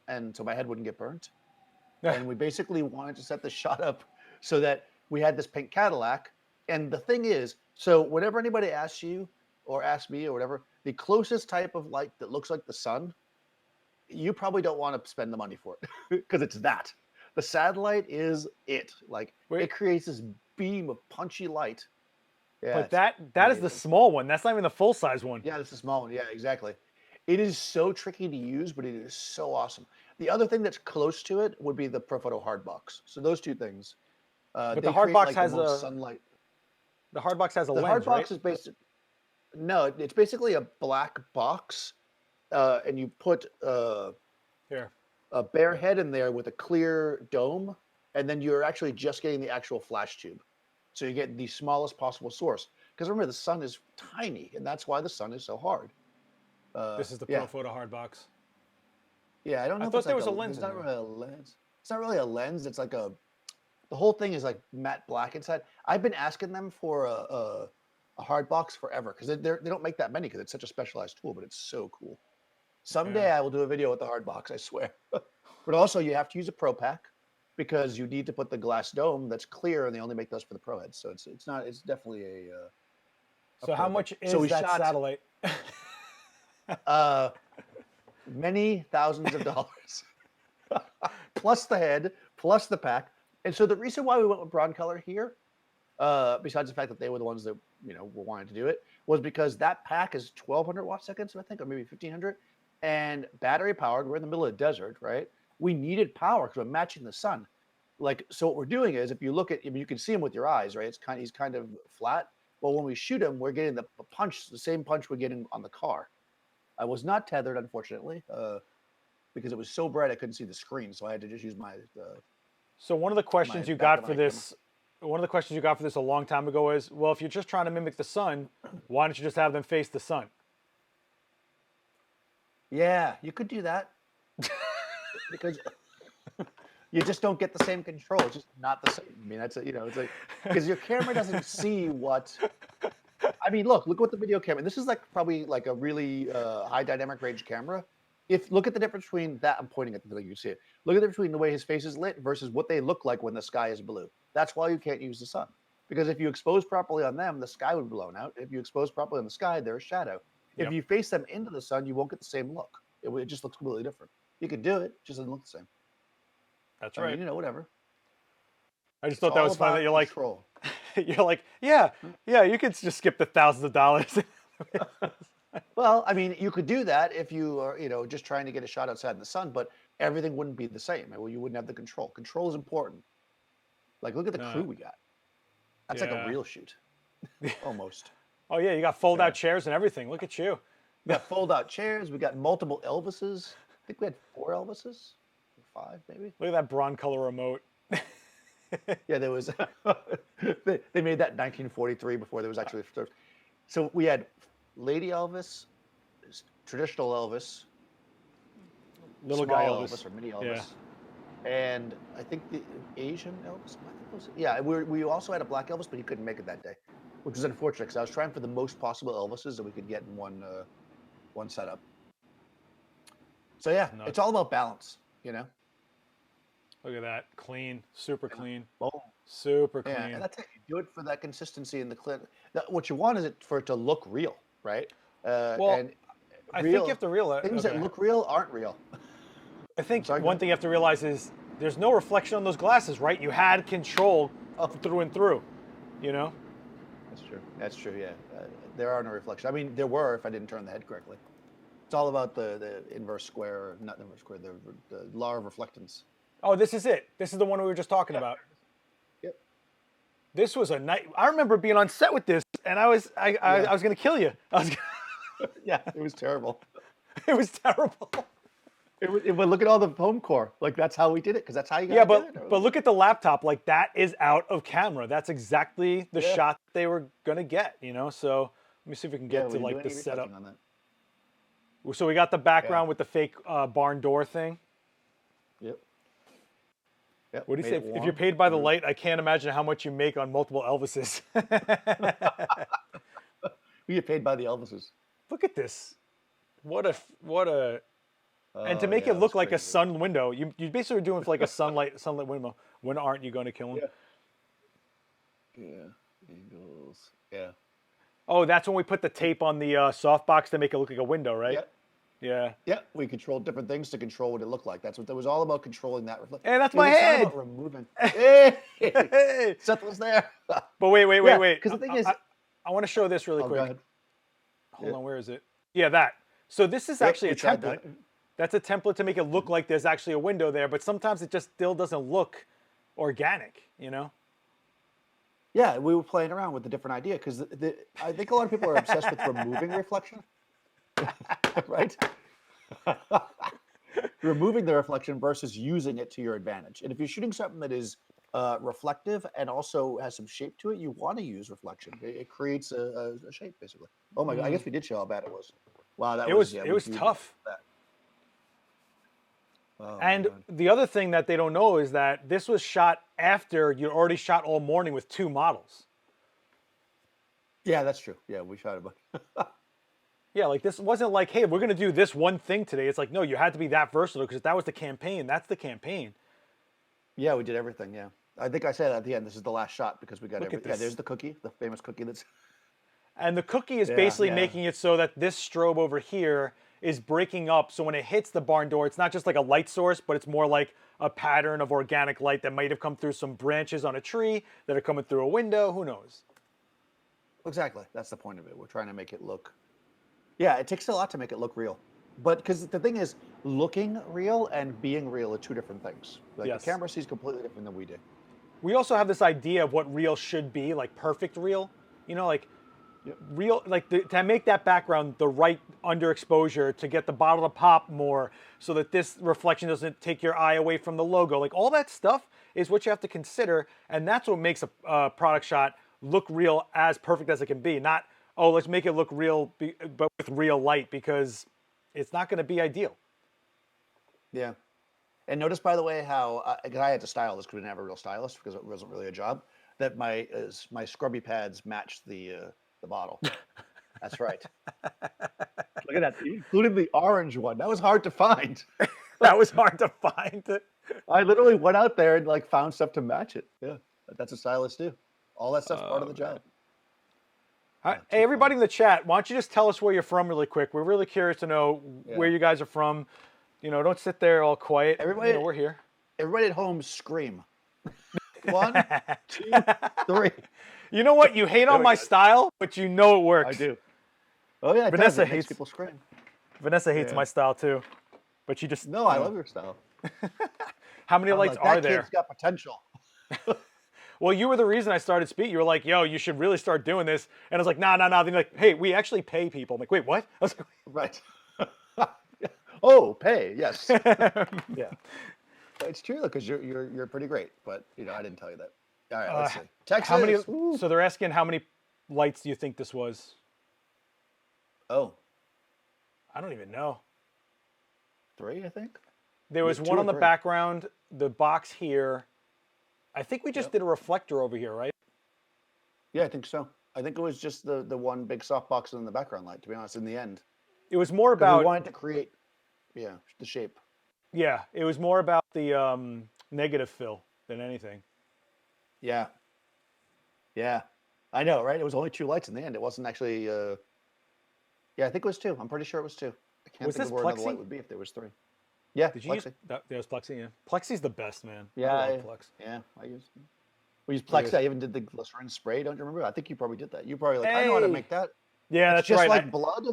and so my head wouldn't get burnt. And we basically wanted to set the shot up so that we had this pink Cadillac. And the thing is, so whenever anybody asks you or asks me or whatever, the closest type of light that looks like the sun, you probably don't want to spend the money for it because it's that. The satellite is it. Like it creates this beam of punchy light. Yeah, But that is the small one. That's not even the full size one. yeah, that's a small one. Yeah, exactly. It is so tricky to use, but it is so awesome. The other thing that's close to it would be the Profoto Hard Box. So those two things, But they the hard create box like the has most sunlight. the hard box has a The lens, Hard right? Box is no, it's basically a black box, and you put Here. a bare head in there with a clear dome, and then you're actually just getting the actual flash tube. So you get the smallest possible source. Because remember, the sun is tiny, and that's why the sun is so hard. This is the Yeah. Profoto Hard Box. Yeah, I don't know I if thought it's there like was a lens it's in not there. really a lens. It's not really a lens. It's like the whole thing is like matte black inside. I've been asking them for a hard box forever because they don't make that many because it's such a specialized tool, but it's so cool. Someday Yeah. I will do a video with the hard box, I swear. But also you have to use a Pro Pack because you need to put the glass dome that's clear, and they only make those for the Pro heads. So it's definitely a So how Pro thing. much So is we that shot satellite? many thousands of dollars. Plus the head, plus the pack. And so the reason why we went with Broncolor here, besides the fact that they were the ones that were wanting to do it, was because that pack is 1,200 watt seconds, I think, or maybe 1,500, and battery powered. We're in the middle of the desert, right? We needed power because we're matching the sun. Like, so what we're doing is, if you look at, I mean, you can see him with your eyes, right? He's kind of flat. Well, when we shoot him, we're getting the punch, the same punch we're getting on the car. I was not tethered, unfortunately, because it was so bright I couldn't see the screen, so I had to just use my. So one of the questions My you back got of for my this one of the questions you got for this a long time ago is, well, if you're just trying to mimic the sun, why don't you just have them face the sun? Yeah, you could do that because you just don't get the same control. It's just not the same. I mean, that's you know, it's like because your camera doesn't see what. I mean, look what the video camera. This is like probably like a really high dynamic range camera. If look at the difference between that, I'm pointing at the thing you see it. Look at the difference between the way his face is lit versus what they look like when the sky is blue. That's why you can't use the sun. Because if you expose properly on them, the sky would be blown out. If you expose properly on the sky, there's shadow. If you face them into the sun, you won't get the same look. It just looks completely different. You could do it, just doesn't look the same. That's I right. mean, you know, whatever. I just thought that was funny that you're like, control. you're like, yeah, you could just skip the thousands of dollars. Well, I mean, you could do that if you are, you know, just trying to get a shot outside in the sun, but everything wouldn't be the same. Well, you wouldn't have the control. Control is important. Like, look at the crew we got. That's like a real shoot, almost. Oh yeah, you got fold-out chairs and everything. Look at you. We got fold-out chairs. We got multiple Elvises. I think we had 4 Elvises, 5 maybe. Look at that bronze color remote. Yeah, there was. They made that in 1943 before there was actually. So we had Lady Elvis, traditional Elvis, Little guy small Elvis. or mini Elvis, and I think the Asian Elvis. Yeah, we also had a black Elvis, but he couldn't make it that day, which was unfortunate because I was trying for the most possible Elvises that we could get in one setup. So yeah, it's all about balance, you know. Look at that, clean, super clean, Oh, super clean. yeah, and that's it. You do it for that consistency in the clip. What you want is it for it to look real, right? Well, and I think you have to realize things that look real aren't real. I think one thing you have to realize is there's no reflection on those glasses, right? You had control through and through, you know? That's true. That's true, yeah. There are no reflections. I mean, there were if I didn't turn the head correctly. It's all about the inverse square, not the inverse square, the law of reflectance. Oh, this is it. This is the one we were just talking about. Yep. This was a night. I remember being on set with this, and I was going to kill you. Yeah, it was terrible. It was terrible. But look at all the foam core. Like that's how we did it, because that's how you got it. But look at the laptop. Like that is out of camera. That's exactly the shot they were gonna get. You know. So let me see if we can get to like the setup. So we got the background with the fake barn door thing. Yep. What do you say? If you're paid by the light, I can't imagine how much you make on multiple Elvises. We get paid by the Elvises. Look at this. What a. And to make it look like a sun window, you basically are doing for like a sunlight window. When aren't you going to kill him? Yeah. Angles. Yeah. Oh, that's when we put the tape on the softbox to make it look like a window, right? Yep. Yeah. Yeah. We controlled different things to control what it looked like. That's what it was all about, controlling that reflection. Hey, that's my head. About removing. Hey, Seth was there. But wait. Because the thing is, I want to show this really quick. Go ahead. Hold on, where is it? Yeah, that. So this is actually a template. That's a template to make it look like there's actually a window there, but sometimes it just still doesn't look organic, you know? Yeah, we were playing around with a different idea because I think a lot of people are obsessed with removing reflection, right? Removing the reflection versus using it to your advantage. And if you're shooting something that is reflective and also has some shape to it, you want to use reflection. It creates a shape, basically. Oh my God, I guess we did show how bad it was. Wow, it was tough. Oh, and the other thing that they don't know is that this was shot after you already shot all morning with 2 models. Yeah, that's true. Yeah, we shot a bunch. Yeah, like this wasn't like, hey, we're going to do this one thing today. It's like, no, you had to be that versatile because that was the campaign. That's the campaign. Yeah, we did everything, yeah. I think I said at the end, this is the last shot because we got everything. Yeah, there's the cookie, the famous cookie that's... And the cookie is basically making it so that this strobe over here is breaking up. So when it hits the barn door, it's not just like a light source, but it's more like a pattern of organic light that might have come through some branches on a tree that are coming through a window. Who knows? Exactly. That's the point of it. We're trying to make it look... Yeah, it takes a lot to make it look real. But because the thing is, looking real and being real are 2 different things. Like the camera sees completely different than we do. We also have this idea of what real should be, like perfect real. You know, like real, like to make that background the right underexposure to get the bottle to pop more so that this reflection doesn't take your eye away from the logo. Like all that stuff is what you have to consider. And that's what makes a product shot look real as perfect as it can be. Not, oh, let's make it look real, but with real light, because it's not going to be ideal. Yeah. And notice, by the way, how, because I had to style this because we didn't have a real stylist because it wasn't really a job, that my scrubby pads matched the bottle. That's right. Look at that. You included the orange one. That was hard to find. That was hard to find. I literally went out there and like found stuff to match it. Yeah. That's what stylists do. All that stuff's part of the job. Hey, everybody in the chat, why don't you just tell us where you're from really quick? We're really curious to know where you guys are from. You know, don't sit there all quiet. Everybody, we're here. Everybody at home scream. 1, 2, 3. You know what? You hate on my style, but you know it works. I do. Oh yeah, Vanessa it hates makes people scream. Vanessa hates my style too, but she just I love your style. How many lights are there? That kid's got potential. Well, you were the reason I started speaking. You were like, "Yo, you should really start doing this," and I was like, "Nah." They're like, "Hey, we actually pay people." I'm like, "Wait, what?" I was like, right. Oh, pay, yes. Yeah. It's true because you're pretty great, but I didn't tell you that. All right, let's see. Texas. How many? So they're asking how many lights do you think this was? Oh, I don't even know. 3, I think. There was one on the background, the box here. I think we just did a reflector over here, right? Yeah, I think so. I think it was just the one big soft box in the background light, to be honest, in the end. It was more about... We wanted to create, the shape. Yeah, it was more about the negative fill than anything. Yeah. Yeah. I know, right? It was only 2 lights in the end. It wasn't actually... Yeah, I think it was 2. I'm pretty sure it was 2. I can't think of where another light would be if there was 3. Yeah, Did you Plexi. There was Plexi, yeah. Plexi's the best, man. Yeah, I love Plex. Yeah, we used Plexi. I even did the glycerin spray. Don't you remember? I think you probably did that. You probably like, I know how to make that. Yeah, that's just right. Like blood.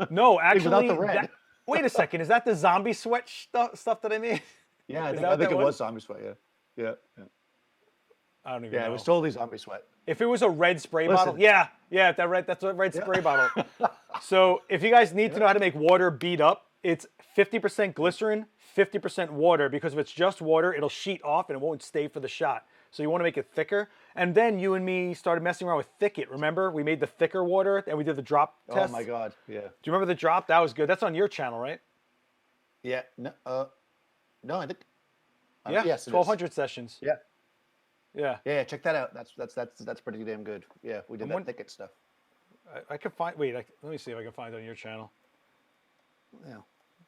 No, actually, without the red. Wait a second. Is that the zombie sweat stuff that I made? Yeah, I think it was zombie sweat. Yeah. I don't even know. Yeah, it was totally zombie sweat. If it was a red spray bottle, that's a red spray bottle. So if you guys need to know how to make water bead up, it's 50% glycerin, 50% water, because if it's just water, it'll sheet off and it won't stay for the shot. So you want to make it thicker. And then you and me started messing around with Thicket. Remember? We made the thicker water and we did the drop test. Oh my God, yeah. Do you remember the drop? That was good. That's on your channel, right? Yeah. No, I think. Yeah, yes, 1,200 sessions. Yeah. Yeah, check that out. That's pretty damn good. Yeah, we did that Thicket stuff. I could find, let me see if I can find it on your channel. Yeah.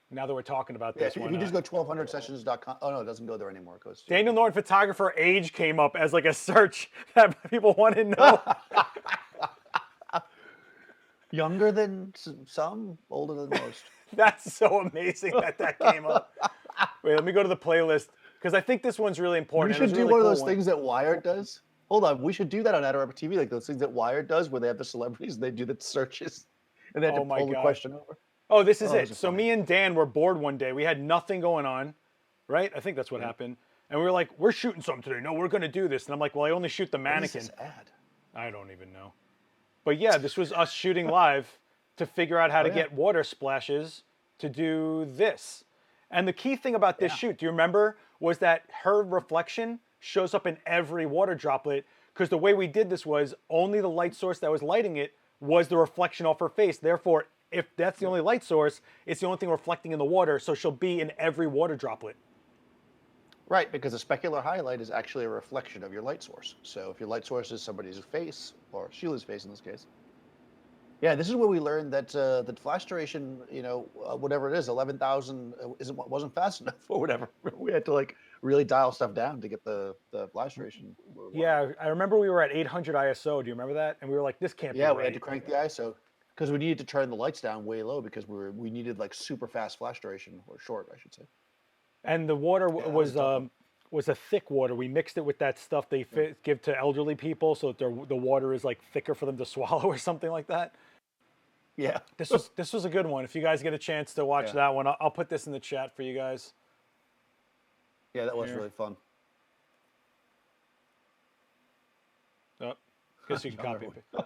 Now that we're talking about this, if you just go 1200sessions.com. Oh no, it doesn't go there anymore. It goes to Daniel Norton photographer age came up as like a search that people want to know. Younger than some, older than most. That's so amazing that came up. Wait, let me go to the playlist because I think this one's really important. We should do one of those things that Wired does. Hold on, we should do that on AdoramaTV, like those things that Wired does, where they have the celebrities and they do the searches, and they have to pull the question over. Oh, this is it. So me and Dan were bored one day. We had nothing going on, right? I think that's what happened. And we were like, we're shooting something today. No, we're going to do this. And I'm like, well, I only shoot the mannequin. What is this ad? I don't even know. But yeah, this was us shooting live to figure out how to get water splashes to do this. And the key thing about this shoot, do you remember, was that her reflection shows up in every water droplet, because the way we did this was only the light source that was lighting it was the reflection off her face. Therefore, if that's the only light source, it's the only thing reflecting in the water, so she'll be in every water droplet. Right, because a specular highlight is actually a reflection of your light source. So if your light source is somebody's face, or Sheila's face in this case. Yeah, this is where we learned that the flash duration, whatever it is, 11,000 wasn't fast enough or whatever. We had to like really dial stuff down to get the flash duration. Yeah, I remember we were at 800 ISO. Do you remember that? And we were like, this can't be right. Yeah, we had to crank the ISO. Because we needed to turn the lights down way low because we needed like super fast flash duration, or short, I should say. And the water was a thick water. We mixed it with that stuff they give to elderly people, so that the water is like thicker for them to swallow or something like that. Yeah. This was a good one. If you guys get a chance to watch that one, I'll put this in the chat for you guys. Yeah, that was really fun. Oh, guess you can copy it.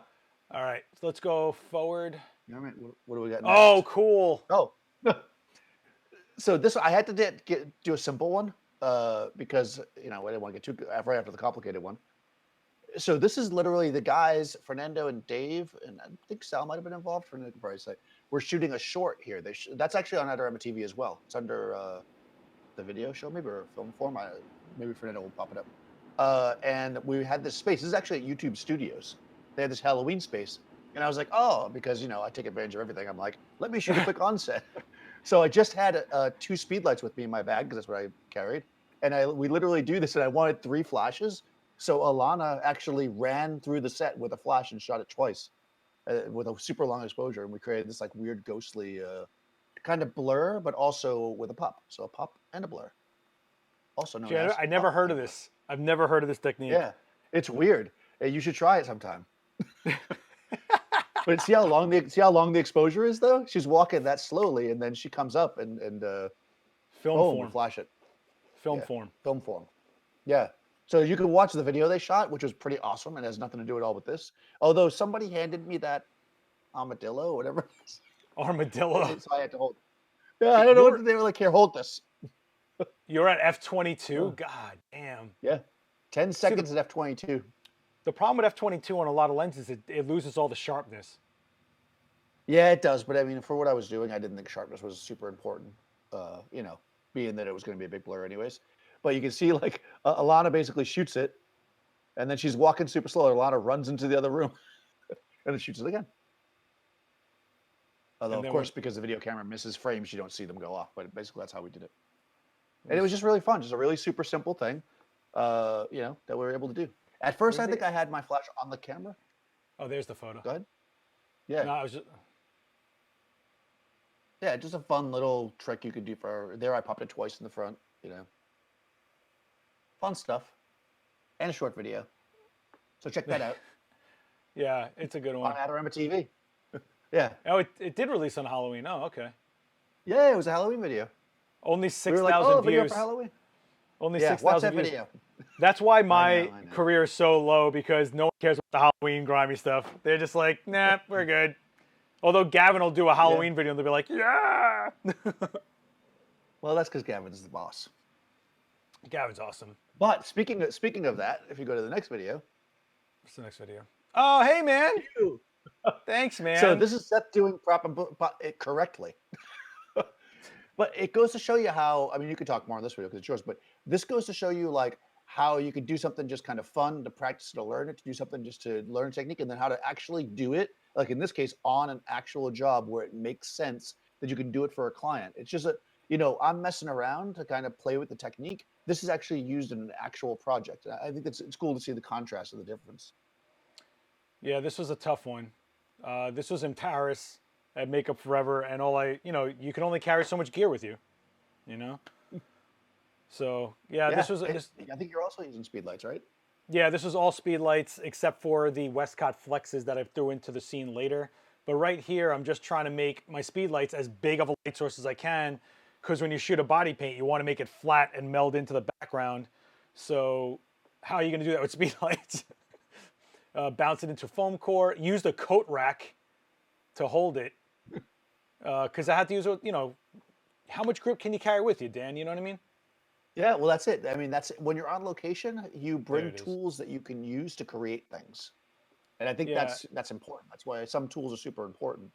All right, so let's go forward. All right, what do we got next? Oh, cool. Oh, so this I had to do a simple one because I didn't want to get too right after the complicated one. So this is literally the guys, Fernando and Dave, and I think Sal might have been involved. Fernando could probably say we're shooting a short here. That's actually on AdoramaTV as well. It's under the video show, maybe, or film form. Maybe Fernando will pop it up. And we had this space. This is actually at YouTube Studios. They had this Halloween space, and I was like, oh, because I take advantage of everything. I'm like, let me shoot a quick onset. So I just had 2 speed lights with me in my bag because that's what I carried, and we literally do this, and I wanted 3 flashes. So Alana actually ran through the set with a flash and shot it twice with a super long exposure, and we created this like weird ghostly kind of blur, but also with a pop. So a pop and a blur. Also known as I never heard of this. I've never heard of this technique. Yeah, it's weird. You should try it sometime. But see how long the exposure is though? She's walking that slowly, and then she comes up and film boom, form. flash it. Film form. Film form. Yeah. So you can watch the video they shot, which was pretty awesome and has nothing to do at all with this. Although somebody handed me that armadillo, whatever. Armadillo. So I had to hold it. Yeah, I don't know what they were like. Here, hold this. You're at f22. Oh. God damn. Yeah, 10 seconds at f22. The problem with f22 on a lot of lenses, it loses all the sharpness. Yeah, it does. But I mean, for what I was doing, I didn't think sharpness was super important. Being that it was going to be a big blur anyways. But you can see like Alana basically shoots it, and then she's walking super slow. Alana runs into the other room, and then shoots it again. Although, of course, because the video camera misses frames, you don't see them go off. But basically, that's how we did it. And it was just really fun. Just a really super simple thing, that we were able to do. At first, I think I had my flash on the camera. Oh, there's the photo. Go ahead. Yeah. No, I was just... Yeah, just a fun little trick you could do for there. I popped it twice in the front, Fun stuff. And a short video. So check that out. Yeah, it's a good one. On AdoramaTV. Yeah. Oh, it did release on Halloween. Oh, okay. Yeah, it was a Halloween video. Only 6,000 views. Video for Halloween? Only yeah, 6,000 watch that views. video. That's why my I know. career is so low, because no one cares about the Halloween grimy stuff. They're just like, nah, we're good. Although Gavin will do a Halloween video and they'll be like, yeah. Well, that's because Gavin's the boss. Gavin's awesome. But speaking of that, if you go to the next video. What's the next video? Oh, hey, man. Thanks, man. So this is Seth doing it correctly. But it goes to show you how, I mean, you could talk more on this video because it's yours, but this goes to show you like how you could do something just kind of fun to practice, to learn it, to do something just to learn a technique, and then how to actually do it. Like in this case, on an actual job where it makes sense that you can do it for a client. It's just I'm messing around to kind of play with the technique. This is actually used in an actual project. I think it's cool to see the contrast of the difference. Yeah, this was a tough one. This was in Paris at Makeup Forever, and you can only carry so much gear with you, So this was. I think you're also using speed lights, right? Yeah, this was all speed lights except for the Westcott flexes that I threw into the scene later. But right here, I'm just trying to make my speed lights as big of a light source as I can, because when you shoot a body paint, you want to make it flat and meld into the background. So how are you going to do that with speed lights? Bounce it into foam core. Use the coat rack to hold it, because I had to use, how much grip can you carry with you, Dan? You know what I mean? Yeah, well, that's it. I mean, that's when you're on location, you bring tools that you can use to create things. And I think that's important. That's why some tools are super important.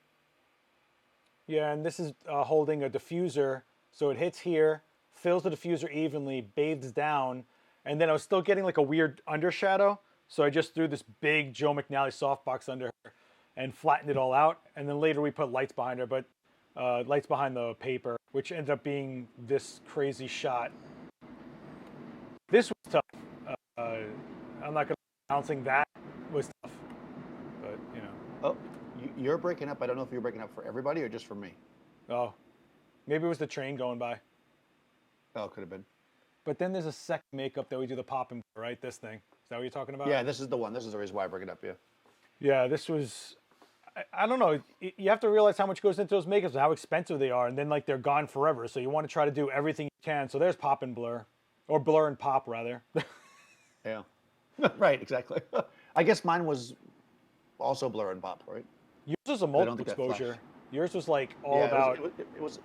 Yeah, and this is holding a diffuser. So it hits here, fills the diffuser evenly, bathes down, and then I was still getting like a weird undershadow. So I just threw this big Joe McNally softbox under her and flattened it all out. And then later we put lights behind her, but lights behind the paper, which ended up being this crazy shot. This was tough. I'm not going to announcing that was tough, but Oh, you're breaking up. I don't know if you're breaking up for everybody or just for me. Oh, maybe it was the train going by. Oh, could have been. But then there's a second makeup that we do the pop and right? This thing. Is that what you're talking about? Yeah, this is the one. This is the reason why I bring it up. Yeah. Yeah, this was. I don't know. You have to realize how much goes into those makeups and how expensive they are, and then like they're gone forever. So you want to try to do everything you can. So there's pop and blur. Or blur and pop, rather. Yeah. Right, exactly. I guess mine was also blur and pop, right? Yours was a I don't multiple think that flash. exposure. Yours was like all Yeah, about. it was.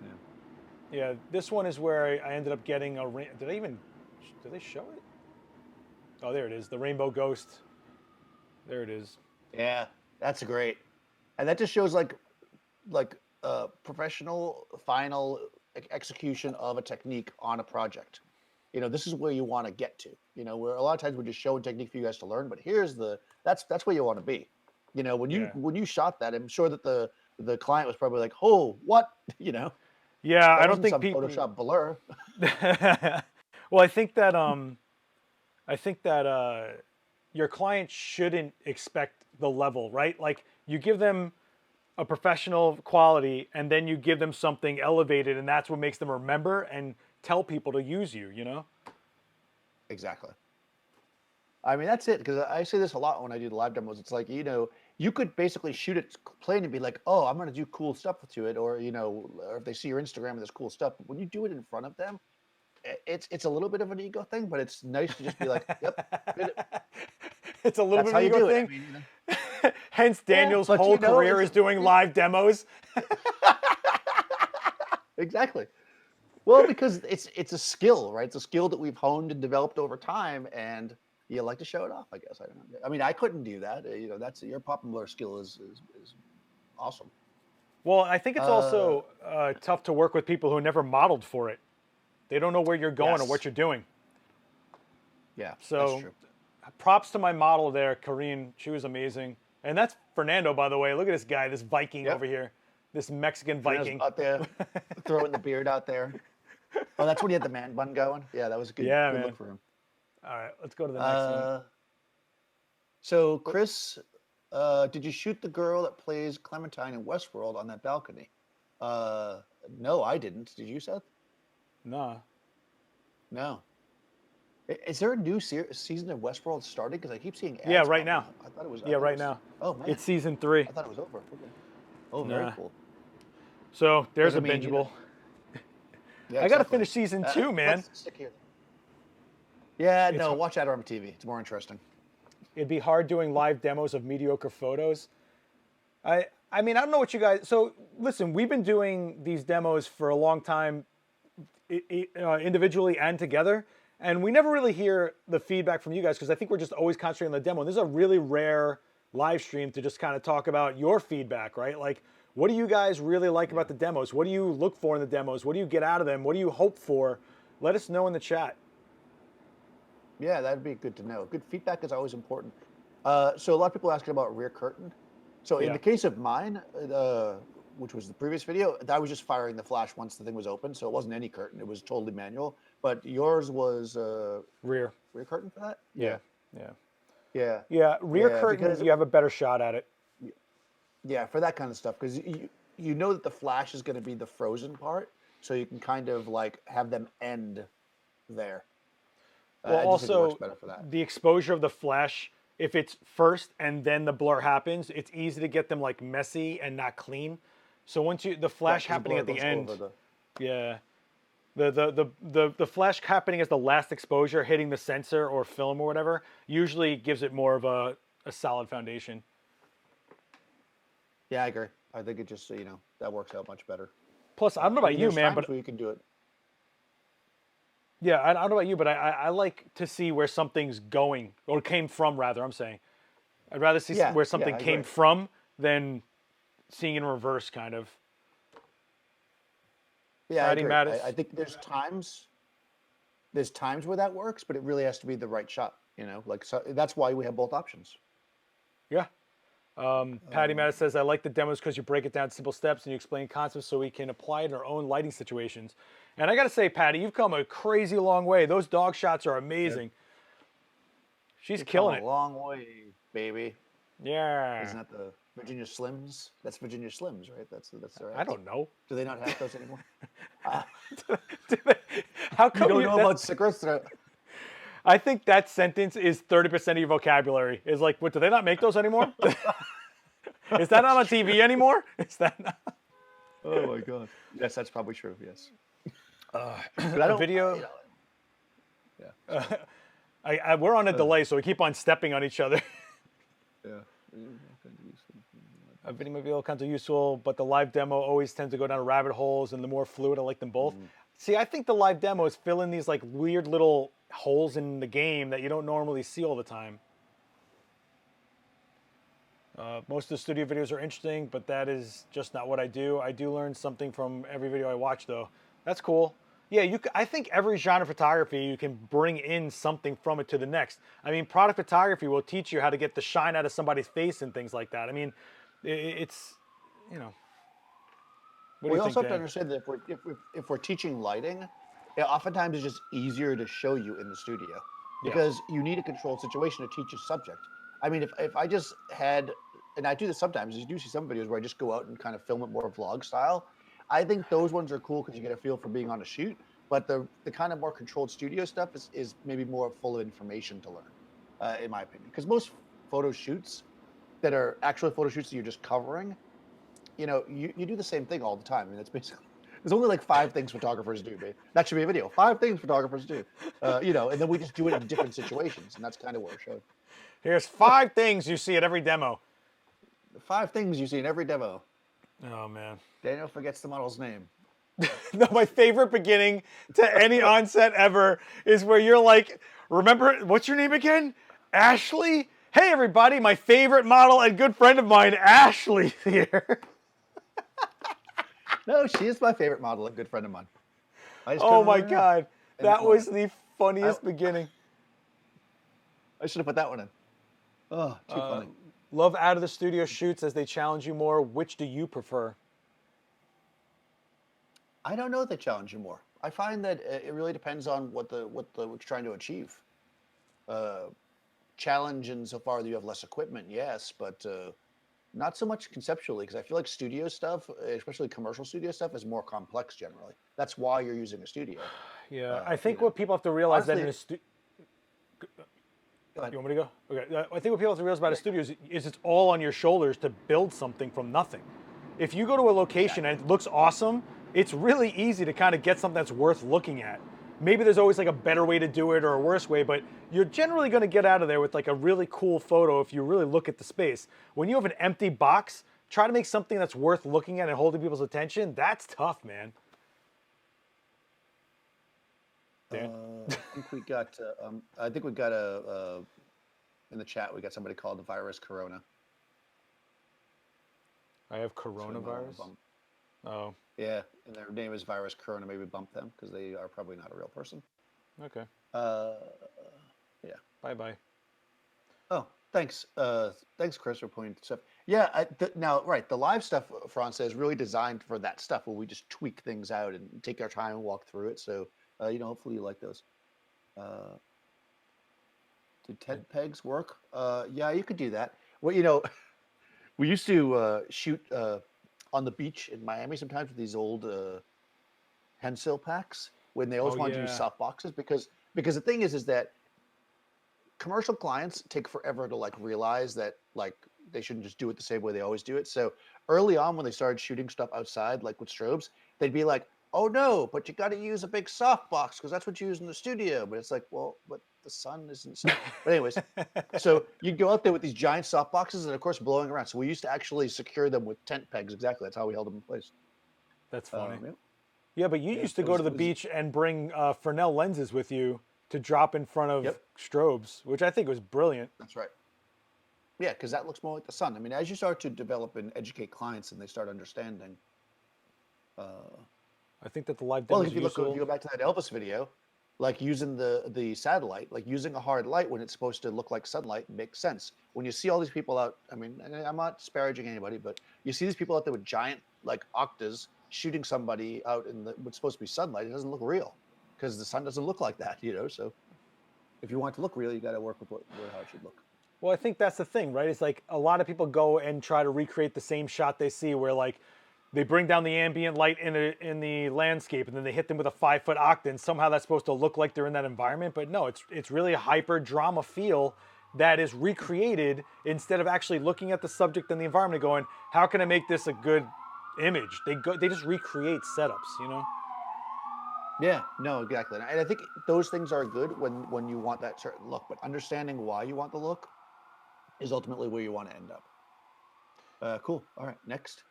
Yeah. Yeah, this one is where I ended up getting a. Did I even? Did they show it? Oh, there it is. The Rainbow Ghost. There it is. Yeah, that's great, and that just shows like professional final execution of a technique on a project. You know, this is where you want to get to. You know, where a lot of times we're just showing technique for you guys to learn, but here's that's where you want to be. You know, Yeah. when you shot that, I'm sure that the client was probably like, "Oh, what?" You know, Yeah, that I don't wasn't think some people. Photoshop blur. Well, I think that your client shouldn't expect the level, right? Like you give them a professional quality and then you give them something elevated and that's what makes them remember and tell people to use you, you know? Exactly. I mean, that's it. Because I say this a lot when I do the live demos. It's like, you know, you could basically shoot it plain and be like, "Oh, I'm going to do cool stuff to it," or you know, or if they see your Instagram and there's cool stuff. But when you do it in front of them, it's a little bit of an ego thing, but it's nice to just be like, "Yep, did it." It's a little That's bit how of an you ego do it. I thing. mean, you know, Hence yeah, Daniel's but whole you know, career is doing live demos. exactly. Well, because it's a skill, right? It's a skill that we've honed and developed over time, and you like to show it off. I guess I don't know. I mean, I couldn't do that. You know, that's your pop and blur skill is awesome. Well, I think it's Uh, also tough to work with people who never modeled for it. They don't know where you're going or what yes, you're doing. yeah, that's So true. props to my model there, Karine. She was amazing. And that's Fernando, by the way. Look at this guy, this Viking over Yep, here, this Mexican Fernando's Viking. out there throwing the beard out there. Oh, that's when he had the man bun going. Yeah, that was a Yeah, good man. look for him. All right, let's go to the next one. Uh, so Chris, did you shoot the girl that plays Clementine in Westworld on that balcony? Uh, no, I didn't. Did you, Seth? Nah. No. Is there a new season of Westworld starting? Because I keep seeing Yeah, ads right popping now. up. I thought it was. I Yeah, thought it right was. now. Oh man, It's season 3. I thought it was over. Okay. Oh, very Nah. cool. So there's Because I a mean, you know, bingeable. yeah, I got to exactly. finish season 2, man. Let's stick here. Yeah, It's no, watch AdoramaTV. It's more interesting. It'd be hard doing live demos of mediocre photos. I mean, I don't know what you guys. So listen, we've been doing these demos for a long time, individually and together, and we never really hear the feedback from you guys because I think we're just always concentrating on the demo. And this is a really rare live stream to just kind of talk about your feedback, right? Like, what do you guys really like about the demos? What do you look for in the demos? What do you get out of them? What do you hope for? Let us know in the chat. Yeah, that'd be good to know. Good feedback is always important. So a lot of people asking about rear curtain. So in Yeah. the case of mine, which was the previous video, I was just firing the flash once the thing was open, so it wasn't any curtain. It was totally manual. But yours was Rear. rear curtain for that? Yeah. Yeah. Yeah. Yeah. Rear Yeah, curtain, because you have a better shot at it. yeah, for that kind of stuff, because you know that the flash is going to be the frozen part, so you can kind of like have them end there. Well, I just think it works also better for that. the exposure of the flash, if it's first and then the blur happens, it's easy to get them like messy and not clean. So once the Yeah, flash 'cause the happening blur at the goes end, over the. yeah, the flash happening as the last exposure hitting the sensor or film or whatever usually gives it more of a solid foundation. Yeah, I agree. I think it just that works out much better. Plus, I don't know I about mean, you, there's man, times but where you can do it. yeah, I don't know about you, but I like to see where something's going or came from. Rather, I'm saying I'd rather see Yeah, where yeah, something I came agree. from than seeing in reverse, kind of. Yeah, I Patty agree. Mattis. I think there's times where that works, but it really has to be the right shot. Like so that's why we have both options. Yeah. Patty Mattis says, I like the demos because you break it down to simple steps and you explain concepts so we can apply it in our own lighting situations. And I got to say, Patty, you've come a crazy long way. Those dog shots are Yeah. amazing. She's We've come killing a it. long way, baby. Yeah. Isn't that the Virginia Slims? That's Virginia Slims, right? That's their I ads. don't know. Do they not have those anymore? Uh, How you come don't you, know about cigarettes? I think that sentence is 30% of your vocabulary. Is like, what, do they not make those anymore? Is that not on TV anymore? Is that not? Oh my god. Yes, that's probably true. Yes. But I A don't. video. Yeah. We're on a delay, so we keep on stepping on each other. Yeah. A video might be all kinds of useful, but the live demo always tends to go down rabbit holes, and the more fluid, I like them both. See, I think the live demos fill in these like weird little holes in the game that you don't normally see all the time. Most of the studio videos are interesting, but that is just not what I do. I do learn something from every video I watch, though. That's cool. Yeah, I think every genre of photography, you can bring in something from it to the next. I mean, product photography will teach you how to get the shine out of somebody's face and things like that. I mean, it's, you know. What do We you also think, have to Dan? understand that if we're teaching lighting, oftentimes it's just easier to show you in the studio Yeah. because you need a controlled situation to teach a subject. I mean, if I just had, and I do this sometimes, you do see some videos where I just go out and kind of film it more vlog style. I think those ones are cool because you get a feel for being on a shoot. But the kind of more controlled studio stuff is maybe more full of information to learn, in my opinion. Because most photo shoots that are actual photo shoots that you're just covering, you do the same thing all the time. I mean, it's basically there's only like 5 things photographers do. Babe. That should be a video. 5 things photographers do. And then we just do it in different situations, and that's kind of what we're showing. Here's 5 things you see at every demo. The 5 things you see in every demo. Oh, man. Daniel forgets the model's name. No, my favorite beginning to any onset ever is where you're like, remember, what's your name again? Ashley? Hey, everybody, my favorite model and good friend of mine, Ashley, here. No, she is my favorite model, a good friend of mine. I just Oh, couldn't my remember her name God. in that That was moment. the funniest beginning. I should have put that one in. Oh, too funny. Love out of the studio shoots as they challenge you more. Which do you prefer? I don't know if they challenge you more. I find that it really depends on what you're trying to achieve. Challenge insofar that you have less equipment, yes, but not so much conceptually, because I feel like studio stuff, especially commercial studio stuff, is more complex generally. That's why you're using a studio. Yeah, I think what people have to realize Honestly, that in a studio. go ahead. You want me to go? Okay. I think what people have to realize about a studio is it's all on your shoulders to build something from nothing. If you go to a location and it looks awesome, it's really easy to kind of get something that's worth looking at. Maybe there's always like a better way to do it or a worse way, but you're generally going to get out of there with like a really cool photo if you really look at the space. When you have an empty box, try to make something that's worth looking at and holding people's attention. That's tough, man. Dan? I think we got in the chat, we got somebody called the virus Corona. I have So we might wanna coronavirus. bump- Oh, Yeah, and their name is Virus Corona. Maybe bump them because they are probably not a real person. okay. Uh, yeah. Bye-bye. Oh, thanks. Thanks, Chris, for pointing stuff. Yeah. Now, right, the live stuff, Franz says, is really designed for that stuff where we just tweak things out and take our time and walk through it. So, hopefully you like those. Did tent pegs work? Yeah, you could do that. Well, we used to shoot on the beach in Miami sometimes with these old Hensil packs when they always Oh, wanted to use yeah. soft boxes because the thing is that commercial clients take forever to like realize that like they shouldn't just do it the same way they always do it. So early on when they started shooting stuff outside, like with strobes, they'd be like, "Oh no, but you got to use a big soft box because that's what you use in the studio." But it's like, well, but the sun isn't. But anyways, so you'd go out there with these giant soft boxes and of course blowing around. So we used to actually secure them with tent pegs. Exactly, that's how we held them in place. That's funny. Yeah. Yeah, but you Yeah, used to go to the beach and bring Fresnel lenses with you to drop in front of Yep. strobes, which I think was brilliant. That's right. Yeah, because that looks more like the sun. I mean, as you start to develop and educate clients and they start understanding. I think that the live Well, demos if are you look, if useful. you go back to that Elvis video, like using the satellite, like using a hard light when it's supposed to look like sunlight makes sense. When you see all these people out, I mean, and I'm not disparaging anybody, but you see these people out there with giant like octas shooting somebody out in what's supposed to be sunlight, it doesn't look real because the sun doesn't look like that, So if you want it to look real, you got to work with how it should look. Well, I think that's the thing, right? It's like a lot of people go and try to recreate the same shot they see where like they bring down the ambient light in the landscape and then they hit them with a 5-foot octa and somehow that's supposed to look like they're in that environment. But no, it's really a hyper drama feel that is recreated instead of actually looking at the subject and the environment and going, how can I make this a good image? They just recreate setups. Yeah, no, exactly. And I think those things are good when you want that certain look, but understanding why you want the look is ultimately where you want to end up. Cool. All right, next.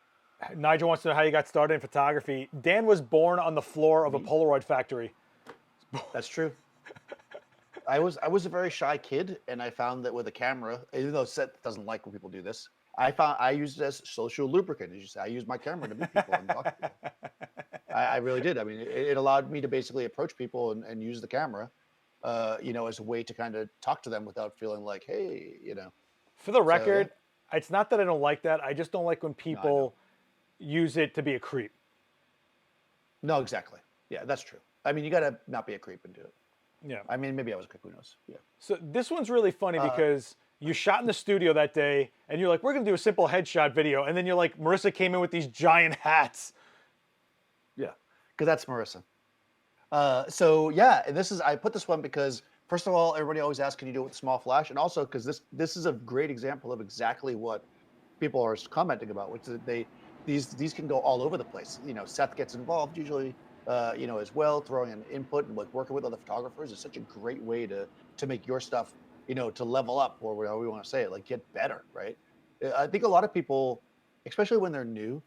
Nigel wants to know how you got started in photography. Dan was born on the floor of a Me. Polaroid factory. That's true. I was a very shy kid, and I found that with a camera, even though Seth doesn't like when people do this, I used it as social lubricant. As you say, I used my camera to meet people and talk to people. I really did. I mean, it allowed me to basically approach people and use the camera, as a way to kind of talk to them without feeling like, hey, For the So yeah, record, it's not that I don't like that. I just don't like when no, I know. people use it to be a creep. No, exactly. Yeah, that's true. I mean, you gotta not be a creep and do it. Yeah. I mean, maybe I was a creep. Who knows? Yeah. So this one's really funny Uh, because you shot in the studio that day and you're like, we're going to do a simple headshot video. And then you're like, Marissa came in with these giant hats. yeah, because that's Marissa. So yeah, and I put this one because first of all, everybody always asks, can you do it with small flash, and also because this is a great example of exactly what people are commenting about, which is these can go all over the place. Seth gets involved usually, as well, throwing an input and like working with other photographers is such a great way to make your stuff, to level up or whatever we want to say it, like get better, right? I think a lot of people, especially when they're new,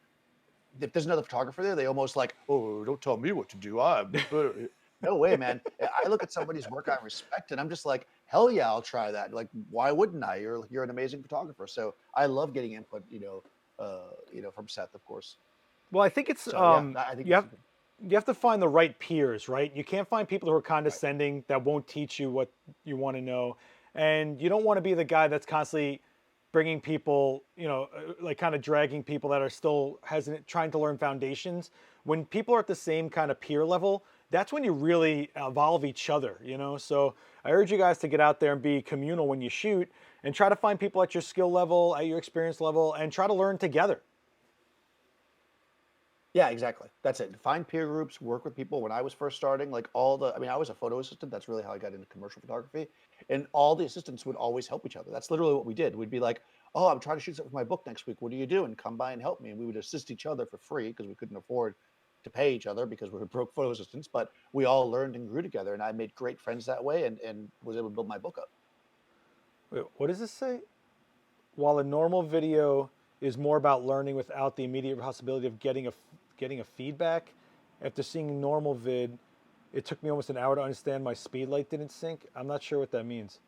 if there's another photographer there, they almost like, oh, don't tell me what to do. I'm better. No way, man. I look at somebody's work I respect, and I'm just like, hell yeah, I'll try that. Like, why wouldn't I? You're an amazing photographer. So I love getting input, from Seth, of course. Well, I think it's So yeah, I think you that's have you have to find the right peers, right? You can't find people who are condescending that won't teach you what you want to know, and you don't want to be the guy that's constantly bringing people, like kind of dragging people that are still hesitant, trying to learn foundations. When people are at the same kind of peer level, that's when you really evolve each other, So I urge you guys to get out there and be communal when you shoot and try to find people at your skill level, at your experience level, and try to learn together. Yeah, exactly. That's it. Find peer groups, work with people. When I was first starting, like I mean, I was a photo assistant. That's really how I got into commercial photography. And all the assistants would always help each other. That's literally what we did. We'd be like, oh, I'm trying to shoot something for my book next week. What do you do? And come by and help me. And we would assist each other for free because we couldn't afford to pay each other because we were broke photo assistants. But we all learned and grew together. And I made great friends that way and was able to build my book up. Wait, what does this say? While a normal video is more about learning without the immediate possibility of getting a feedback, after seeing normal vid, it took me almost an hour to understand my speed light didn't sync. I'm not sure what that means.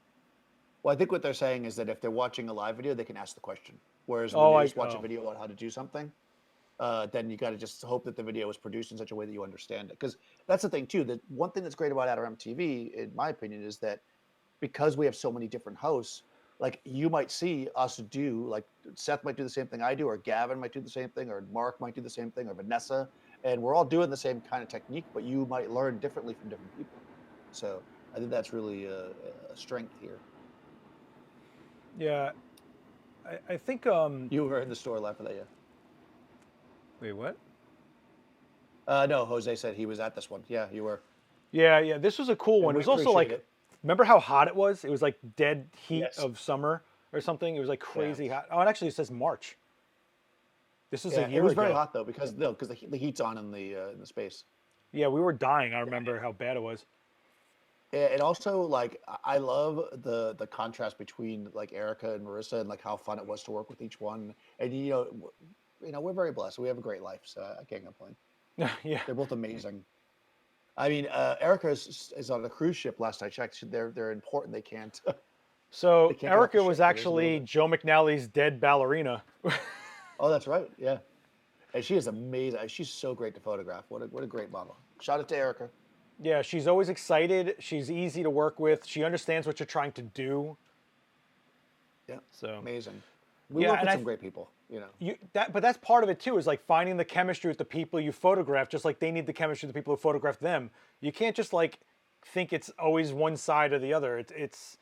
Well, I think what they're saying is that if they're watching a live video, they can ask the question. Whereas when Oh, they just watch a video on how to do something, then you got to just hope that the video is produced in such a way that you understand it. Because that's the thing too. That one thing that's great about AdoramaTV, in my opinion, is that because we have so many different hosts, like you might see us do, like Seth might do the same thing I do, or Gavin might do the same thing, or Mark might do the same thing, or Vanessa, and we're all doing the same kind of technique, but you might learn differently from different people. So I think that's really a strength here. Yeah, I think. You were in the store laughing at you. Wait, what? No, Jose said he was at this one. Yeah, you were. Yeah, yeah. This was a cool And one. It we was also appreciate like, it. remember how hot it was? It was like dead heat Yes. of summer or something. It was like Yeah. crazy hot. Oh, and actually, it says March. This is a Yeah, it year was very ago. hot though because the heat's on in the space. Yeah, we were dying. I remember how bad it was. And also like I love the contrast between like Erica and Marissa and like how fun it was to work with each one. And we're very blessed. We have a great life, so I can't complain. Yeah. They're both amazing. I mean, Erica is on a cruise ship. Last I checked, they're important. They can't they So can't get off the Erica was ship for just a little actually bit. Joe McNally's dead ballerina. Oh, that's right. Yeah. And she is amazing. She's so great to photograph. What a great model. Shout out to Erica. Yeah, she's always excited. She's easy to work with. She understands what you're trying to do. Yeah. So Amazing. We yeah, work and with some great people, but that's part of it too, is like finding the chemistry with the people you photograph, just like they need the chemistry with the people who photograph them. You can't just like think it's always one side or the other. It's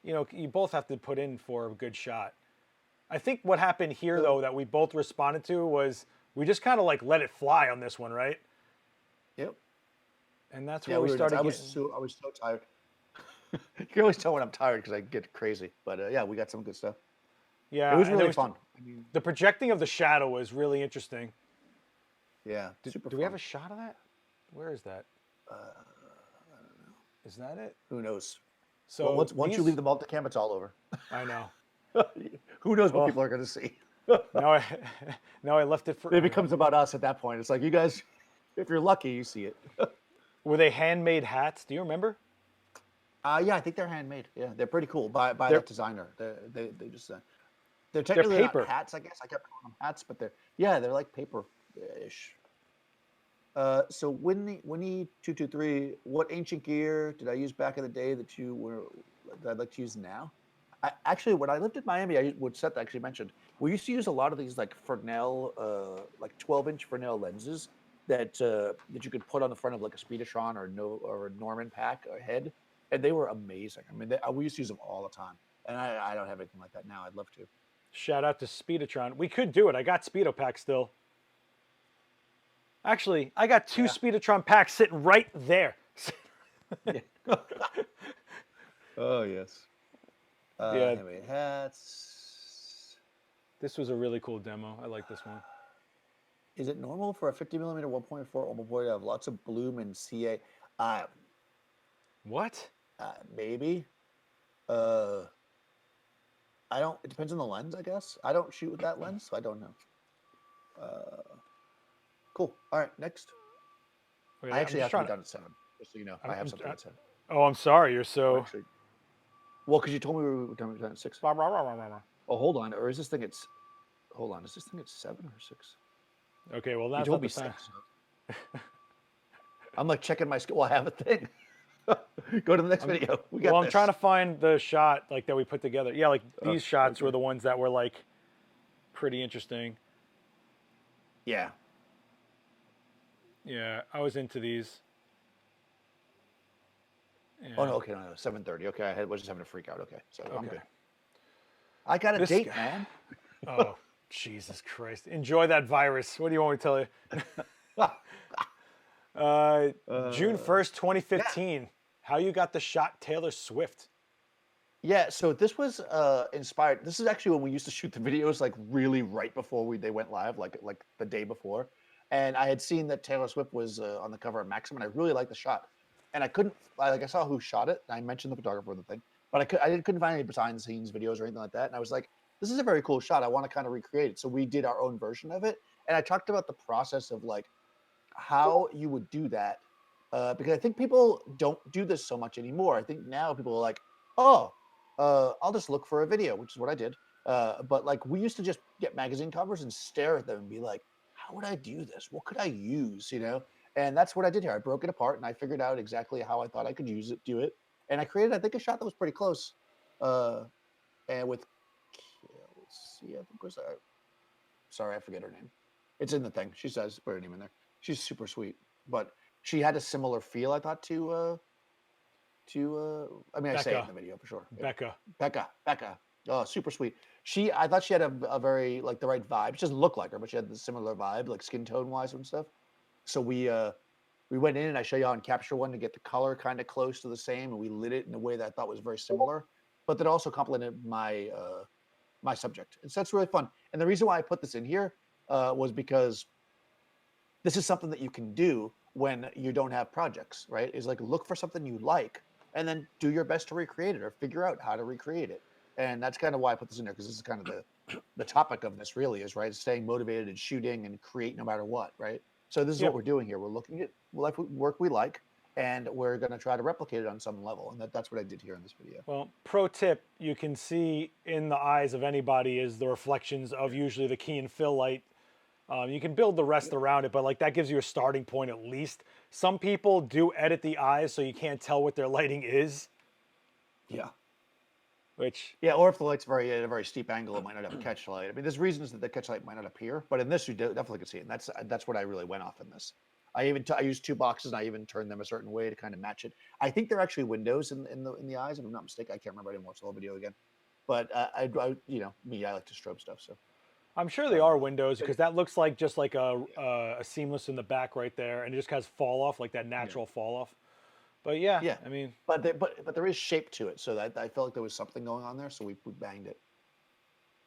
you both have to put in for a good shot. I think what happened here So, though that we both responded to was we just kind of like let it fly on this one, right? yep. And that's Yeah, where we started getting. I was so tired. You can always tell when I'm tired because I get crazy. But yeah, we got some good stuff. It Yeah, was and there really was fun. I mean, the projecting of the shadow was really interesting. yeah, Do, super do we have fun. a shot of that? Where is that? Is that it? Who knows? Well, So once you leave these, the multicam, it's all over. I know. Who knows what Well, people are going to see? now I now I left it for. It becomes about us at that point. It's like, you guys, if you're lucky, you see it. Were they handmade hats? Do you remember? Yeah, I think they're handmade. Yeah, they're pretty cool by They're that designer. They just they're they're technically not paper. hats, I guess. I kept calling them hats, but they're like paper ish. So Winnie 223, what ancient gear did I use back in the day that I'd like to use now? Actually, when I lived in Miami, what Seth actually mentioned, we used to use a lot of these like Fresnel, like 12-inch Fresnel lenses that you could put on the front of like a Speedotron or a Norman pack or head, and they were amazing. I mean, we used to use them all the time, and I don't have anything like that now. I'd love to. Shout out to Speedotron. We could do it. I got Speedo packs still. Actually, I got two Yeah. Speedotron packs sitting right there. Yeah. Oh yes. Yeah. Handmade hats. This was a really cool demo. I like this one. Is it normal for a 50mm 1.4 oval boy to have lots of bloom and CA? Uh, What? Maybe. I don't. It depends on the lens, I guess. I don't shoot with that lens, so I don't know. Cool. All right, next. Wait, I actually I'm just have to be trying done at 7, just so you know. I'm- I have I'm- something at 7. Oh, I'm sorry. You're so. Actually, well, because you told me we were done at 6. Blah, blah, blah, blah, blah, blah. Oh, hold on. Or is this thing at? Hold on. Is this thing at 7 or 6? Okay, well You that's told not me the time. 6. I'm like checking my skill. Well, I have a thing. Go to the next video. We got Well, I'm this. trying to find the shot like that we put together. Yeah, like these shots okay. were the ones that were like pretty interesting. Yeah. Yeah, I was into these. Yeah. Oh no. Okay. No. 7:30. Okay. I was just having a freak out. Okay. So I'm Okay. good. I got a This date, guy- man. Oh, Jesus Christ! Enjoy that virus. What do you want me to tell you? June 1st, 2015. How you got the shot Taylor Swift? Yeah, so this was inspired. This is actually when we used to shoot the videos, like really right before they went live, like the day before. And I had seen that Taylor Swift was on the cover of Maxim, and I really liked the shot. And I couldn't, like, I saw who shot it. And I mentioned the photographer and the thing, but I couldn't find any behind the scenes videos or anything like that. And I was like, this is a very cool shot. I want to kind of recreate it. So we did our own version of it, and I talked about the process of like how you would do that, because I think people don't do this so much anymore. I think now people are like, oh, I'll just look for a video, which is what I did. But like we used to just get magazine covers and stare at them and be like, how would I do this? What could I use? You know? And that's what I did here. I broke it apart and I figured out exactly how I thought I could do it. And I created, I think, a shot that was pretty close. And with, let's see, I think was that. Sorry, I forget her name. It's in the thing. She says, put her name in there. She's super sweet, but she had a similar feel, I thought, to I mean, I say it in the video for sure. Becca. Oh, super sweet. I thought she had a very like the right vibe. She doesn't look like her, but she had the similar vibe, like skin tone wise and stuff. So we went in and I show you on Capture One to get the color kind of close to the same, and we lit it in a way that I thought was very similar, but that also complemented my my subject. And so that's really fun. And the reason why I put this in here was because this is something that you can do when you don't have projects, right? Is like look for something you like and then do your best to recreate it or figure out how to recreate it. And that's kind of why I put this in there, because this is kind of the topic of this really is, right? Staying motivated and shooting and create no matter what, right? So this is what we're doing here. We're looking at work we like, and we're going to try to replicate it on some level. And that's what I did here in this video. Well, pro tip, you can see in the eyes of anybody is the reflections of usually the key and fill light. You can build the rest around it, but like that gives you a starting point at least. Some people do edit the eyes so you can't tell what their lighting is. Yeah. Which or if the light's at a very steep angle, it might not have a catch light. I mean, there's reasons that the catch light might not appear, but in this you definitely can see it. And that's what I really went off in this. I used two boxes and I even turned them a certain way to kind of match it. I think they're actually windows in the eyes, if I'm not mistaken. I can't remember. I didn't watch the whole video again, but I I like to strobe stuff. So I'm sure they are windows because that looks like just like a seamless in the back right there, and it just has fall off, like that natural fall off. But yeah, I mean, but there is shape to it, so that I felt like there was something going on there, so we banged it.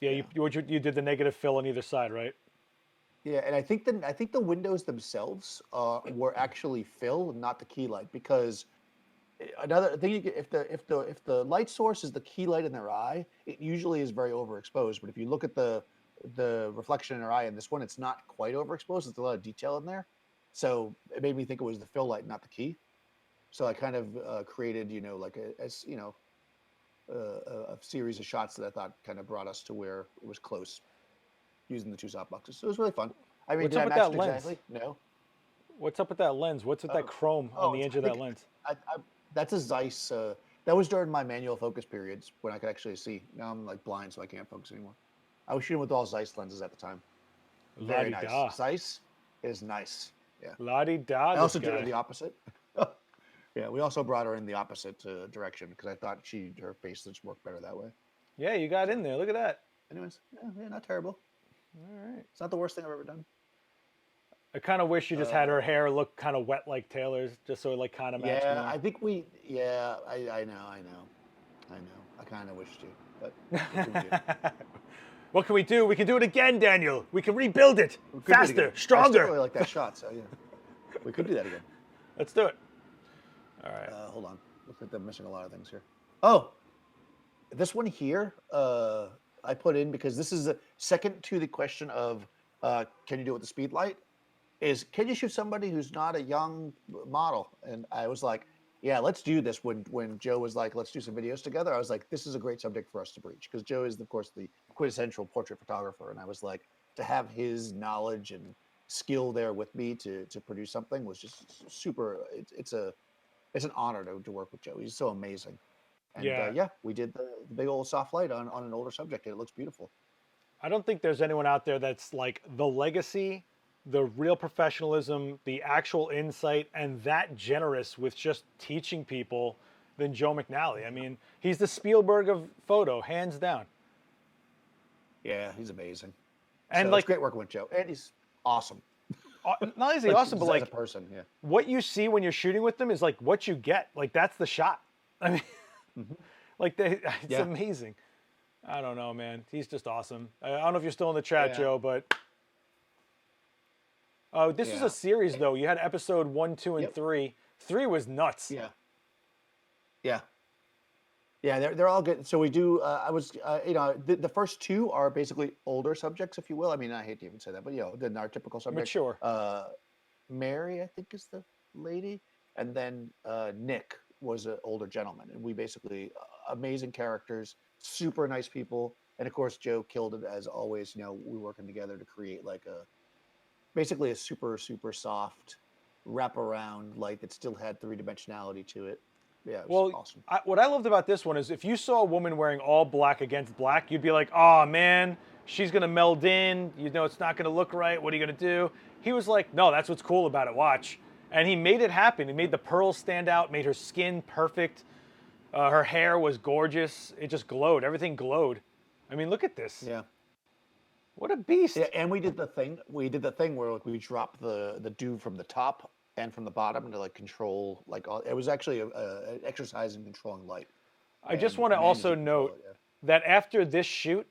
Yeah, you did the negative fill on either side, right? Yeah, and I think the windows themselves were actually fill, not the key light, because Another thing, if the light source is the key light in their eye, it usually is very overexposed. But if you look at the reflection in their eye in this one, it's not quite overexposed. There's a lot of detail in there, so it made me think it was the fill light, not the key. So I kind of created, like a series of shots that I thought kind of brought us to where it was close, using the two softboxes. So it was really fun. I mean, What's did up I with match that it lens? exactly? No. What's up with that lens? What's with that chrome on the edge of that lens? That's a Zeiss. That was during my manual focus periods when I could actually see. Now I'm like blind, so I can't focus anymore. I was shooting with all Zeiss lenses at the time. Very nice. La-di-da. Zeiss is nice. Yeah. La-di-da. I also did it the opposite. Yeah, we also brought her in the opposite direction because I thought her face just worked better that way. Yeah, you got in there. Look at that. Anyways, yeah, not terrible. All right. It's not the worst thing I've ever done. I kind of wish you just had her hair look kind of wet like Taylor's, just so it like kind of matched more. I think I know. I kind of wish to, but what can we do? What can we do? We can do it again, Daniel. We can rebuild it faster, I stronger. still really like that shot, so yeah, we could do that again. Let's do it. All right. Hold on. Looks like they're missing a lot of things here. Oh, this one here, I put in because this is the second to the question of can you do it with the speed light? Is can you shoot somebody who's not a young model? And I was like, yeah, let's do this. When Joe was like, let's do some videos together, I was like, this is a great subject for us to breach because Joe is, of course, the quintessential portrait photographer. And I was like, to have his knowledge and skill there with me to produce something was just super. It's an honor to work with Joe. He's so amazing. And yeah, we did the big old soft light on an older subject, and it looks beautiful. I don't think there's anyone out there that's like the legacy, the real professionalism, the actual insight, and that generous with just teaching people than Joe McNally. I mean, he's the Spielberg of photo, hands down. Yeah, he's amazing. And so like, it's great working with Joe. And he's awesome. Not only is he awesome, but like as a person, yeah. What you see when you're shooting with them is like what you get. Like that's the shot. I mean, like it's amazing. I don't know, man. He's just awesome. I don't know if you're still in the chat, Joe, but this was a series though. You had episode 1, 2, and 3. 3 was nuts. Yeah, they're all good. So we do. I was, the first 2 are basically older subjects, if you will. I mean, I hate to even say that, but then our typical subject. Mature. Mary, I think, is the lady, and then Nick was an older gentleman, and we basically amazing characters, super nice people, and of course Joe killed it as always. We working together to create like basically a super soft wraparound light that still had 3-dimensionality to it. Yeah, it was awesome. What I loved about this one is if you saw a woman wearing all black against black, you'd be like, oh man, she's gonna meld in, it's not gonna look right, what are you gonna do? He was like, no, that's what's cool about it, watch. And he made it happen. He made the pearls stand out, made her skin perfect. Her hair was gorgeous. It just glowed, everything glowed. I mean, look at this. Yeah. What a beast. Yeah, and we did the thing where we dropped the dew from the top and from the bottom to like control, it was actually an exercise in controlling light. I just want to also note that after this shoot,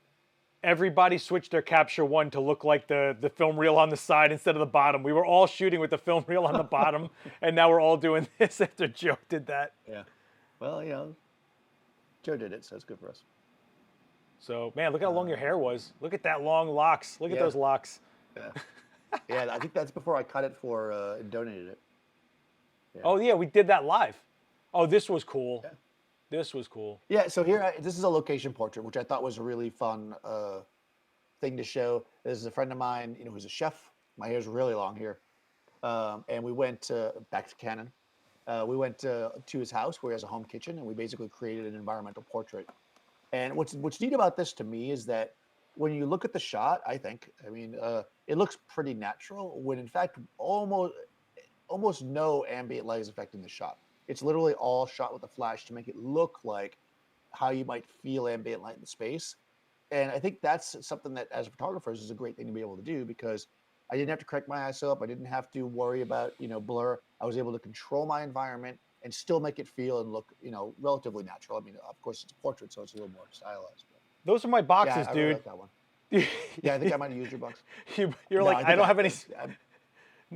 everybody switched their capture one to look like the film reel on the side instead of the bottom. We were all shooting with the film reel on the bottom, and now we're all doing this after Joe did that. Yeah. Well, Joe did it, so it's good for us. So, man, look how long your hair was. Look at that long locks. Look at those locks. Yeah. Yeah, I think that's before I cut it and donated it. Yeah. Oh, yeah, we did that live. Oh, this was cool. Yeah. This was cool. Yeah, so here, this is a location portrait, which I thought was a really fun thing to show. This is a friend of mine, who's a chef. My hair's really long here. And we went back to Canon. We went to his house where he has a home kitchen, and we basically created an environmental portrait. And what's neat about this to me is that when you look at the shot, it looks pretty natural when in fact almost no ambient light is affecting the shot. It's literally all shot with a flash to make it look like how you might feel ambient light in the space. And I think that's something that as photographers is a great thing to be able to do because I didn't have to crank my ISO up. I didn't have to worry about, blur. I was able to control my environment and still make it feel and look, relatively natural. I mean, of course it's a portrait, so it's a little more stylized. But those are my boxes, I dude. really like that one. Yeah, I think I might have used your box. You're like, I don't have any.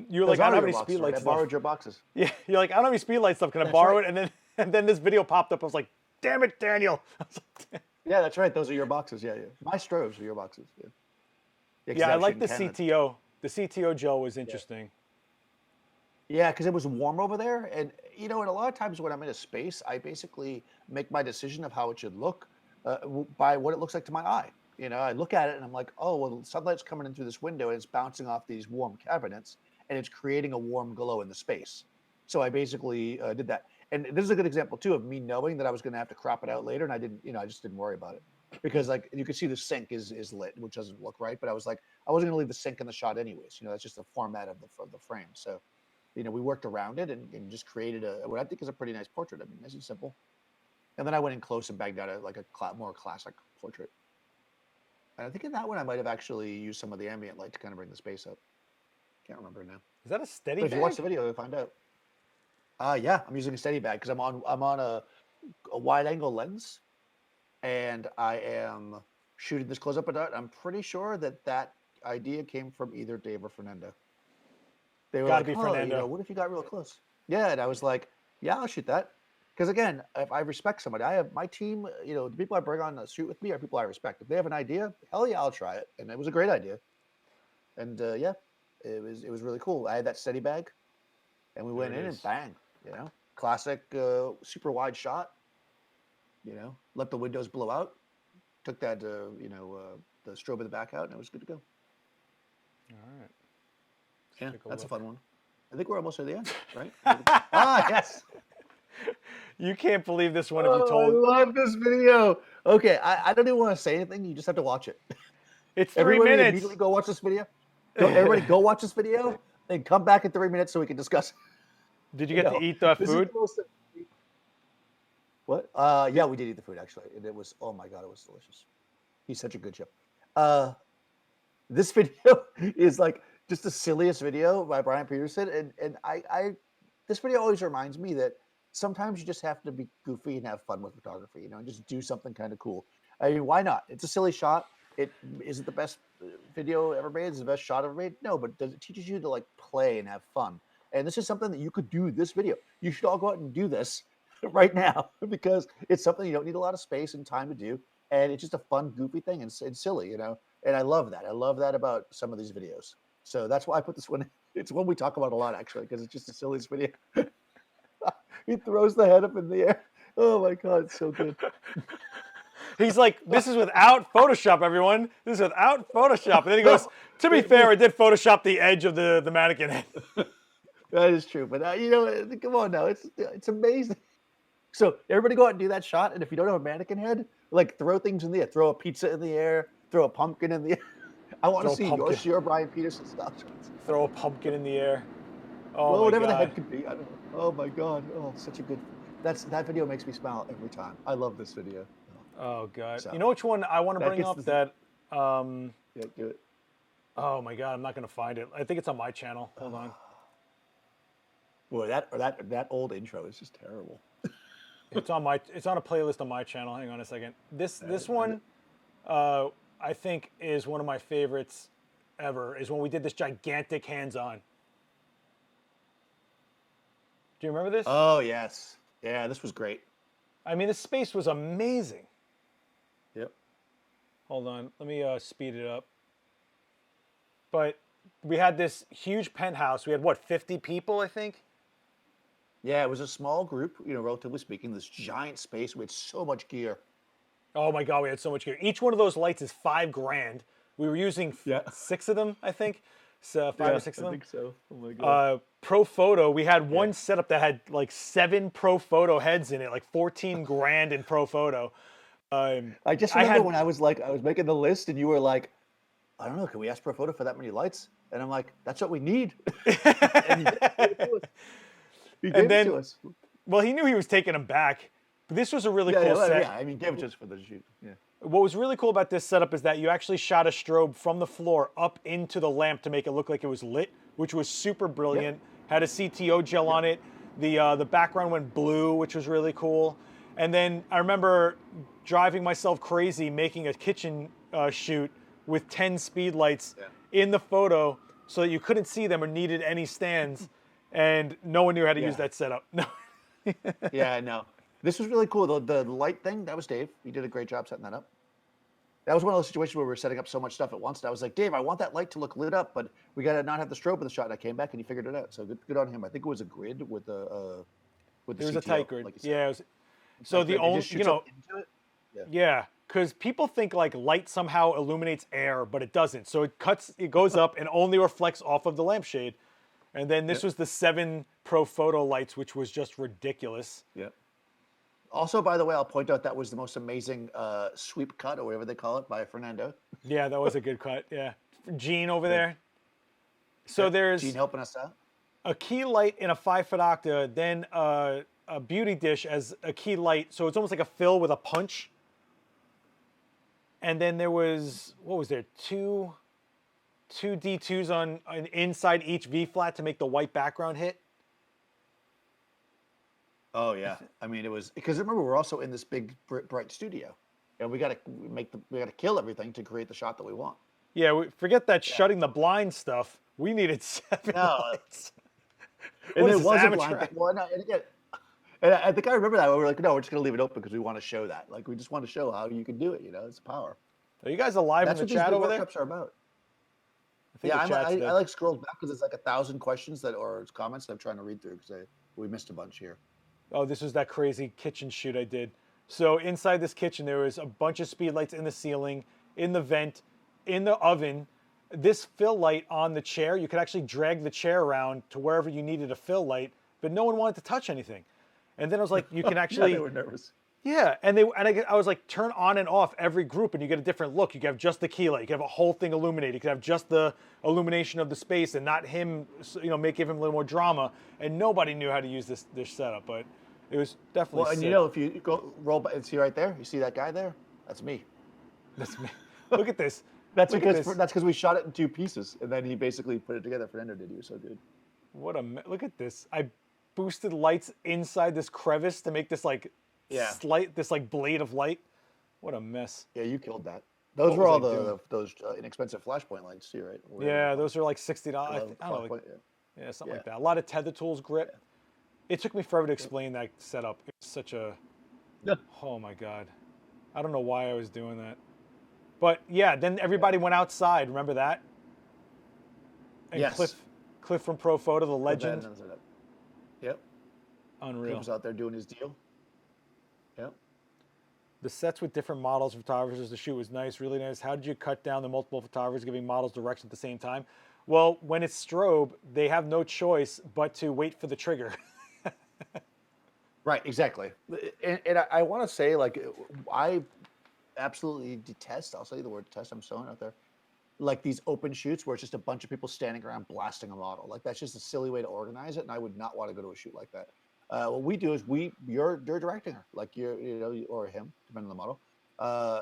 You're like, I don't have any speed light stuff. I borrowed your boxes. Yeah, you're like, I don't have any speed light stuff. Can I borrow it? And then And then this video popped up. I was like, damn it, Daniel. I was like, Yeah, that's right. Those are your boxes. Yeah, yeah. My strobes are your boxes. Yeah. 'Cause yeah, I was like the shooting Canada. CTO. The CTO gel was interesting. Yeah, because it was warm over there, and and a lot of times when I'm in a space, I basically make my decision of how it should look by what it looks like to my eye. I look at it and I'm like, oh, well, the sunlight's coming in through this window and it's bouncing off these warm cabinets, and it's creating a warm glow in the space. So I basically did that, and this is a good example too of me knowing that I was going to have to crop it out later, and I didn't, I just didn't worry about it because like you can see the sink is lit, which doesn't look right, but I was like, I wasn't going to leave the sink in the shot anyways. That's just the format of the frame. So we worked around it and just created what I think is a pretty nice portrait. I mean, nice and simple. And then I went in close and bagged out a more classic portrait. And I think in that one I might have actually used some of the ambient light to kind of bring the space up. Can't remember now. Is that a steady But if bag? you watch the video, you'll find out. Yeah, I'm using a steady bag because I'm on a wide angle lens, and I am shooting this close up. But I'm pretty sure that idea came from either Dave or Fernando. They were Gotta like, be oh, Fernando. what if you got real close? Yeah, and I was like, yeah, I'll shoot that. Because again, if I respect somebody, I have my team, the people I bring on to shoot with me are people I respect. If they have an idea, hell yeah, I'll try it. And it was a great idea. And yeah, it was really cool. I had that steady bag, and we went in and bang, classic super wide shot. Let the windows blow out. Took that the strobe of the back out, and it was good to go. All right. Yeah, that's a fun one. I think we're almost at the end, right? Yes. You can't believe this one if you told. I love this video. Okay, I don't even want to say anything. You just have to watch it. It's 3 Everybody minutes. immediately go watch this video. Everybody go watch this video and come back in 3 minutes so we can discuss. Did you get to eat the food? What? Yeah, we did eat the food actually. And it was, oh my God, it was delicious. He's such a good chef. This video is like just the silliest video by Brian Peterson. And I this video always reminds me that sometimes you just have to be goofy and have fun with photography, and just do something kind of cool. I mean, why not? It's a silly shot. Is it the best video ever made? Is it the best shot ever made? No, but it teaches you to like play and have fun. And this is something that you could do this video. You should all go out and do this right now because it's something you don't need a lot of space and time to do. And it's just a fun, goofy thing and silly, And I love that. I love that about some of these videos. So that's why I put this one. It's one we talk about a lot actually, because it's just the silliest video. He throws the head up in the air. Oh my God, it's so good. He's like, this is without Photoshop, everyone. This is without Photoshop. And then he goes, to be fair, I did Photoshop the edge of the mannequin head. That is true. But, come on now. It's amazing. So everybody go out and do that shot. And if you don't have a mannequin head, like throw things in the air. Throw a pizza in the air. Throw a pumpkin in the air. I want to see your Brian Peterson stuff. Throw a pumpkin in the air. Oh, well, whatever God. the head could be. I don't know. Oh, my God. Oh, such a good... That video makes me smile every time. I love this video. Oh, God. So, you know which one I want to bring up that... yeah, do it. Oh, my God. I'm not going to find it. I think it's on my channel. Hold on. Boy, that old intro is just terrible. It's on a playlist on my channel. Hang on a second. This one, I think is one of my favorites ever. Is when we did this gigantic hands-on. Do you remember this? Oh yes, yeah. This was great. I mean, this space was amazing. Yep. Hold on, let me speed it up. But we had this huge penthouse. We had what, 50 people, I think. Yeah, it was a small group, relatively speaking, this giant space. We had so much gear. Oh my God, we had so much gear. Each one of those lights is $5,000. We were using 6 of them, I think. So 5 or 6 of them. I think so. Oh my God. Profoto, we had one setup that had like 7 Profoto heads in it, like $14,000 in Profoto. I just remember when I was making the list and you were like, I don't know, can we ask Profoto for that many lights? And I'm like, that's what we need. And he gave it to us. Well, he knew he was taking them back. But this was a really cool set. Yeah, I mean, gave it to us for the shoot. Yeah. What was really cool about this setup is that you actually shot a strobe from the floor up into the lamp to make it look like it was lit, which was super brilliant. Yep. Had a CTO gel on it. The background went blue, which was really cool. And then I remember driving myself crazy making a kitchen shoot with 10 speed lights in the photo so that you couldn't see them or needed any stands. And no one knew how to use that setup. No. Yeah, I know. This was really cool. The light thing, that was Dave. He did a great job setting that up. That was one of those situations where we were setting up so much stuff at once. And I was like, Dave, I want that light to look lit up, but we got to not have the strobe in the shot. And I came back and he figured it out. So good on him. I think it was a grid with the There was a CTO, tight grid. like you said. Yeah. So Tight the grid. It only, just shoots up into it. Yeah. yeah, because people think like light somehow illuminates air, but it doesn't. So it goes up and only reflects off of the lampshade. And then this was the 7 Profoto lights, which was just ridiculous. Yeah. Also, by the way, I'll point out that was the most amazing sweep cut, or whatever they call it, by Fernando. Yeah, that was a good cut. Yeah. Gene over there. So there's Gene helping us out. a key light in a 5-foot octa, then a beauty dish as a key light. So it's almost like a fill with a punch. And then there was, what was there? Two D2s on inside each V flat to make the white background hit. Oh yeah, I mean it was because remember we're also in this big bright studio, and we got to kill everything to create the shot that we want. Yeah, forget that shutting the blind stuff. We needed 7 lights. And What it is this, was a amateur blind hour? thing. Well, no, and again, and I think I remember that we were like, no, we're just gonna leave it open because we want to show that. Like we just want to show how you can do it. You know, it's power. Are you guys alive That's in what the these chat big over there? workshops are about. I think Yeah, the chat's dead. I like scroll back because it's like 1,000 questions or comments that I'm trying to read through because we missed a bunch here. Oh, this was that crazy kitchen shoot I did. So inside this kitchen, there was a bunch of speed lights in the ceiling, in the vent, in the oven. This fill light on the chair, you could actually drag the chair around to wherever you needed a fill light, but no one wanted to touch anything. And then I was like, you can actually, Yeah, they were nervous. yeah. And I was like, turn on and off every group, and you get a different look. You can have just the key light. You can have a whole thing illuminated. You can have just the illumination of the space, and not him, give him a little more drama. And nobody knew how to use this setup, but it was definitely. Well, and sick. if you go roll by, see right there, you see that guy there? That's me. That's me. Look at this. That's Look at because this. we shot it in 2 pieces, and then he basically put it together. Fernando did. He was so good. Look at this. I boosted lights inside this crevice to make this like this like blade of light. What a mess. Yeah, you killed that. Those were all those inexpensive flashpoint lights too, right? Yeah, those are like $60. I don't know. Like, yeah, something like that. A lot of tether tools grip. It took me forever to explain that setup. It was such a oh my god. I don't know why I was doing that. But yeah, then everybody went outside. Remember that? And yes. Cliff from Profoto, the legend. Yep. Unreal. Cliff was out there doing his deal. Yep. The sets with different models, photographers to shoot was nice, really nice. How did you cut down the multiple photographers giving models direction at the same time? Well, when it's strobe, they have no choice but to wait for the trigger. Right, exactly. And I want to say, like, I absolutely detest, I'll say the word detest, I'm sewing out there, like these open shoots where it's just a bunch of people standing around blasting a model. Like, that's just a silly way to organize it, and I would not want to go to a shoot like that. What we do is you're directing her, like or him, depending on the model,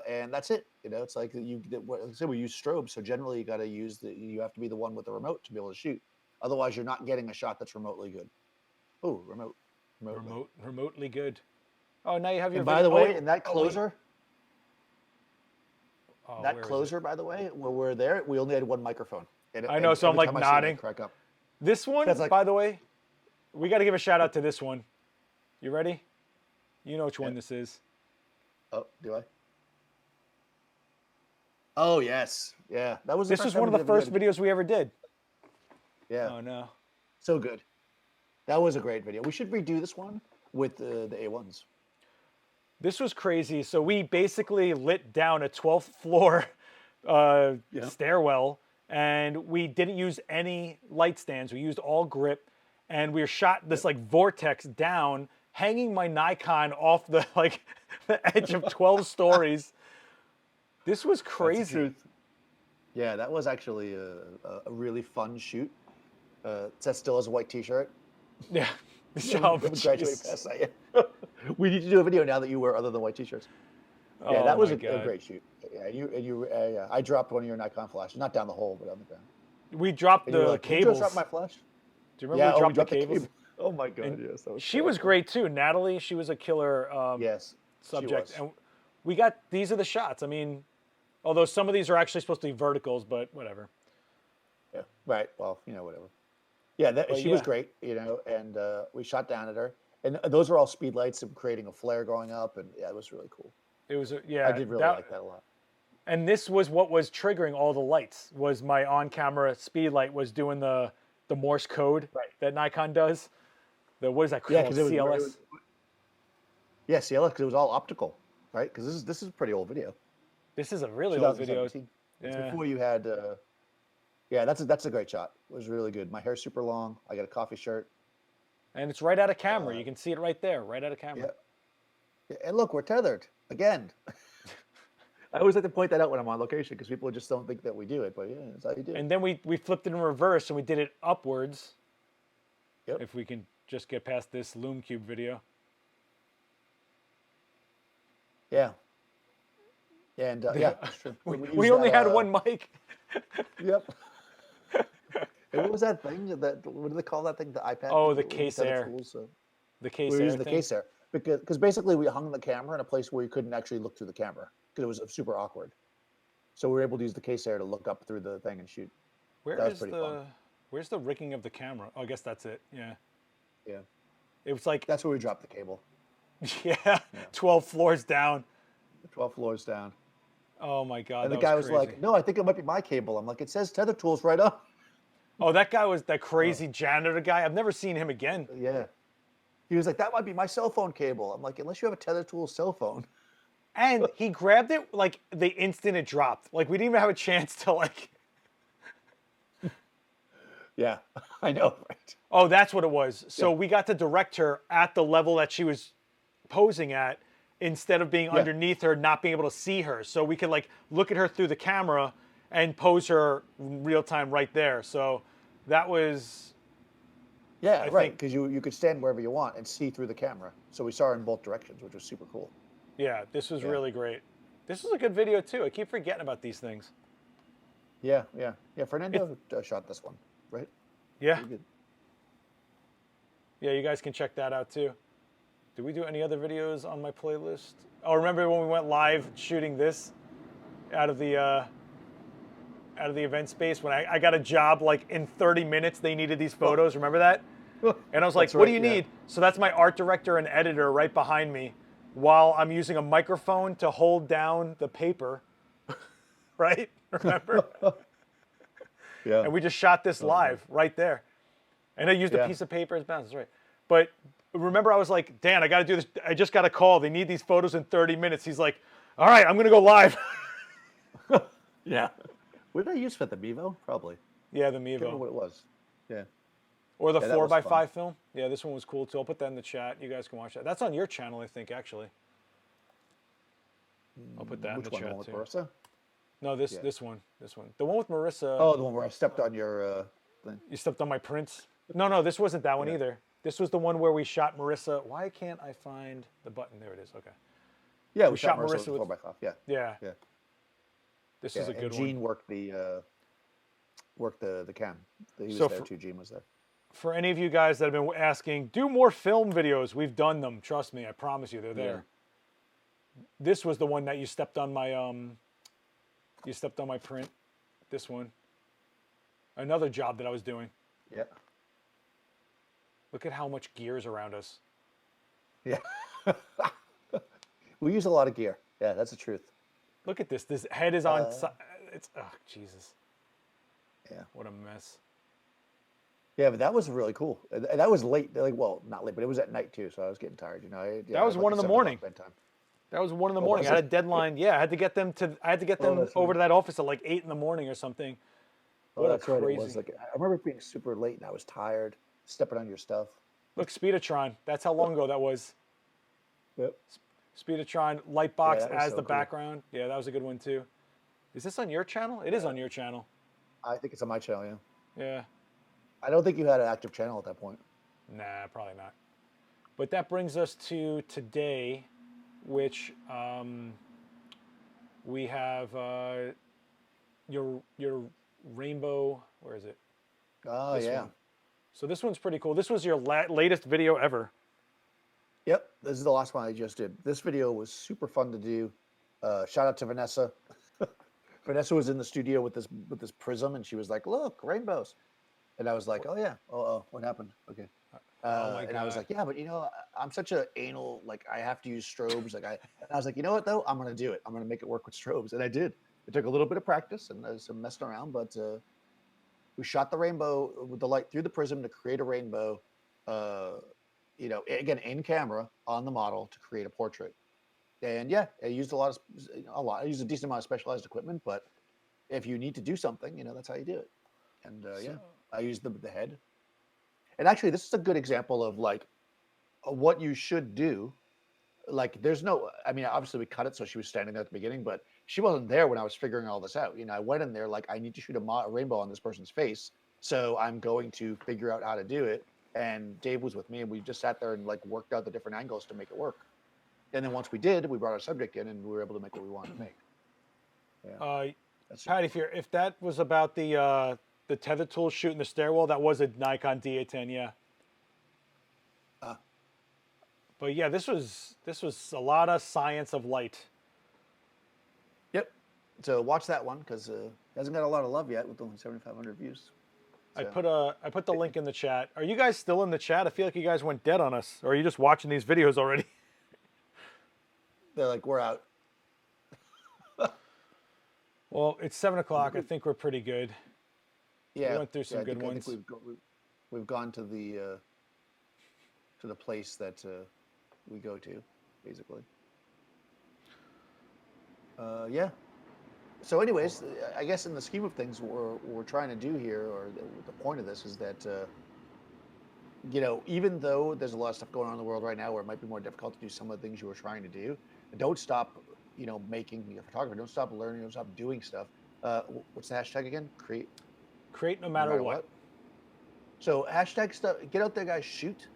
and that's it. It's like say we use strobes, so generally you have to be the one with the remote to be able to shoot. Otherwise, you're not getting a shot that's remotely good. Oh, Remotely good. Oh, now you have your. And by the way, in that closer, by the way, when we're there, we only had one microphone. I know, so I'm like nodding. Crack up. This one, by the way, we got to give a shout out to this one. You ready? You know which one this is. Oh, do I? Oh yes, yeah. That was. This was one of the first videos we ever did. Yeah. Oh no. So good. That was a great video. We should redo this one with the A1s. This was crazy. So we basically lit down a 12th floor stairwell, and we didn't use any light stands. We used all grip, and we shot this like vortex down, hanging my Nikon off the the edge of 12 stories. This was crazy. That's the truth. Yeah, that was actually a really fun shoot. Seth still has a white T-shirt. Yeah. Graduate past that. Yeah. We need to do a video now that you wear other than white T-shirts. Yeah, that was a great shoot. Yeah, I dropped one of your Nikon flashes, not down the hole, but on the ground. We dropped the cables. Did you drop my flash? Do you remember we dropped the cables? Oh my god, yes. She was great too. Natalie, she was a killer subject. And we got, these are the shots. I mean, although some of these are actually supposed to be verticals, but whatever. Yeah, right. Well, whatever. Yeah, she was great, and we shot down at her. And those are all speed lights and creating a flare going up, and yeah, it was really cool. It was I yeah. did really like that a lot. And this was what was triggering all the lights. Was my on-camera speed light was doing the Morse code Right. that Nikon does. The what is that Yeah, called? because it CLS. was yeah, CLS, because it was all optical, right? Because this is a pretty old video, This is a really old video. 2017. It's Yeah. before you had. Yeah, that's a great shot. It was really good. My hair's super long. I got a coffee shirt. And it's right out of camera. You can see it right there, right out of camera. Yeah, and look, we're tethered again. I always like to point that out when I'm on location because people just don't think that we do it, but yeah, that's how you do it. And then we flipped it in reverse and we did it upwards. Yep. If we can just get past this Loom Cube video. Yeah. And yeah, that's true. We only had one mic. Yep. And what was that thing? What do they call that thing? The iPad? Oh, thing? the case air. The case we were air using the thing. case air because basically we hung the camera in a place where you couldn't actually look through the camera because it was super awkward. So we were able to use the case air to look up through the thing and shoot. Where's the rigging of the camera? Oh, I guess that's it. Yeah. Yeah. It was like That's where we dropped the cable. yeah. 12 floors down. 12 floors down. Oh my God. And the guy was like, "No, I think it might be my cable." I'm like, "It says tether tools right up." oh, that guy was that crazy janitor guy. I've never seen him again. Yeah. He was like, "That might be my cell phone cable." I'm like, "Unless you have a tether tool cell phone." And he grabbed it like the instant it dropped. Like we didn't even have a chance to like. Yeah, I know. Right. Oh, that's what it was. So we got to direct her at the level that she was posing at instead of being underneath her, not being able to see her. So we could like look at her through the camera and pose her real time right there. So that was. Yeah, I right. think- Because you could stand wherever you want and see through the camera. So we saw her in both directions, which was super cool. Yeah, this was really great. This was a good video too. I keep forgetting about these things. Yeah. Fernando shot this one, right? Yeah. Pretty good. Yeah, you guys can check that out too. Did we do any other videos on my playlist? Oh, remember when we went live shooting this out of the event space when I got a job like in 30 minutes they needed these photos. Remember that? And I was like, That's what do right, you yeah. need? So that's my art director and editor right behind me while I'm using a microphone to hold down the paper. Right? Remember? Yeah. And we just shot this live right there. And I used a piece of paper as bounds, that's right. But remember I was like, Dan, I got to do this. I just got a call. They need these photos in 30 minutes. He's like, all right, I'm going to go live. Yeah. What did I use for the Mevo? Probably. Yeah, the I can't remember Mevo. what it was. Yeah. Or the Yeah, that was 4x5 fun. film. Yeah, this one was cool too. I'll put that in the chat. You guys can watch that. That's on your channel, I think, actually. I'll put that Which in the one? The chat one with too. Marissa? No, this one. The one with Marissa. Oh, the one where I stepped on your thing. You stepped on my prints. No, this wasn't that one Yeah. either. This was the one where we shot Marissa. Why can't I find the button? There it is. Okay. Yeah, We we shot shot Marissa Marissa with with- 4x5. Yeah. Yeah. Yeah. This Yeah, is a and good Gene one. worked the cam. He was So there for- too. Gene was there. For any of you guys that have been asking, do more film videos. We've done them. Trust me. I promise you, they're there. This was the one that you stepped on my print. This one. Another job that I was doing. Yeah. Look at how much gear is around us. Yeah. We use a lot of gear. Yeah, that's the truth. Look at this. This head is on. It's oh Jesus. Yeah. What a mess. Yeah, but that was really cool. And that was late. Like, well, not late, but it was at night too, so I was getting tired. You know, That was 1 in the morning. That was 1 in the morning. I was had a deadline. Yeah, I had to get them that's over right. to that office at like 8 in the morning or something. Oh, What a that's right. It crazy. was like I remember it being super late, and I was tired, stepping on your stuff. Look, Speedotron. That's how long ago that was. Yep. Speedotron, Lightbox that was as so the cool. background. Yeah, that was a good one too. Is this on your channel? It is on your channel. I think it's on my channel. Yeah. Yeah. I don't think you had an active channel at that point. Nah, probably not. But that brings us to today, which we have your rainbow. Where is it? Oh This yeah. one. So this one's pretty cool. This was your latest video ever. Yep. This is the last one I just did. This video was super fun to do. Shout out to Vanessa. Vanessa was in the studio with this prism, and she was like, "Look, rainbows," and I was like, "Oh yeah. Oh, what happened? Okay." Oh my And I was God. like, yeah, but I'm such a anal, like I have to use strobes. And I was like, you know what though? I'm gonna do it. I'm gonna make it work with strobes, and I did. It took a little bit of practice and some messing around, but we shot the rainbow with the light through the prism to create a rainbow. Uh, again in camera on the model to create a portrait. And yeah, I used I used a decent amount of specialized equipment, but if you need to do something, that's how you do it. And So, yeah, I used the head. And actually, this is a good example of like what you should do. Like, there's no, I mean, obviously we cut it so she was standing there at the beginning, but she wasn't there when I was figuring all this out. I went in there like I need to shoot a rainbow on this person's face, so I'm going to figure out how to do it. And Dave was with me, and we just sat there and like worked out the different angles to make it work. And then once we did, we brought our subject in, and we were able to make what we wanted to make. Yeah, uh, that's super Patty, cool. if that was about the tether tool shooting the stairwell, that was a Nikon D810, yeah. Uh, But yeah, this was a lot of science of light. yep. So watch that one because it hasn't got a lot of love yet with only 7,500 views. So I put the link in the chat. Are you guys still in the chat? I feel like you guys went dead on us, or are you just watching these videos already? they're like, we're out. Well, it's 7 o'clock. I think we're pretty good. We Yeah, went through some I good think ones. we've gone to the place that we go to, basically. Yeah. So, anyways, I guess in the scheme of things, what we're trying to do here, or the point of this, is that even though there's a lot of stuff going on in the world right now where it might be more difficult to do some of the things you were trying to do, don't stop, making your photography. Don't stop learning. Don't stop doing stuff. What's the hashtag again? Create no No matter matter what. what. So hashtag stuff. Get out there, guys. Shoot.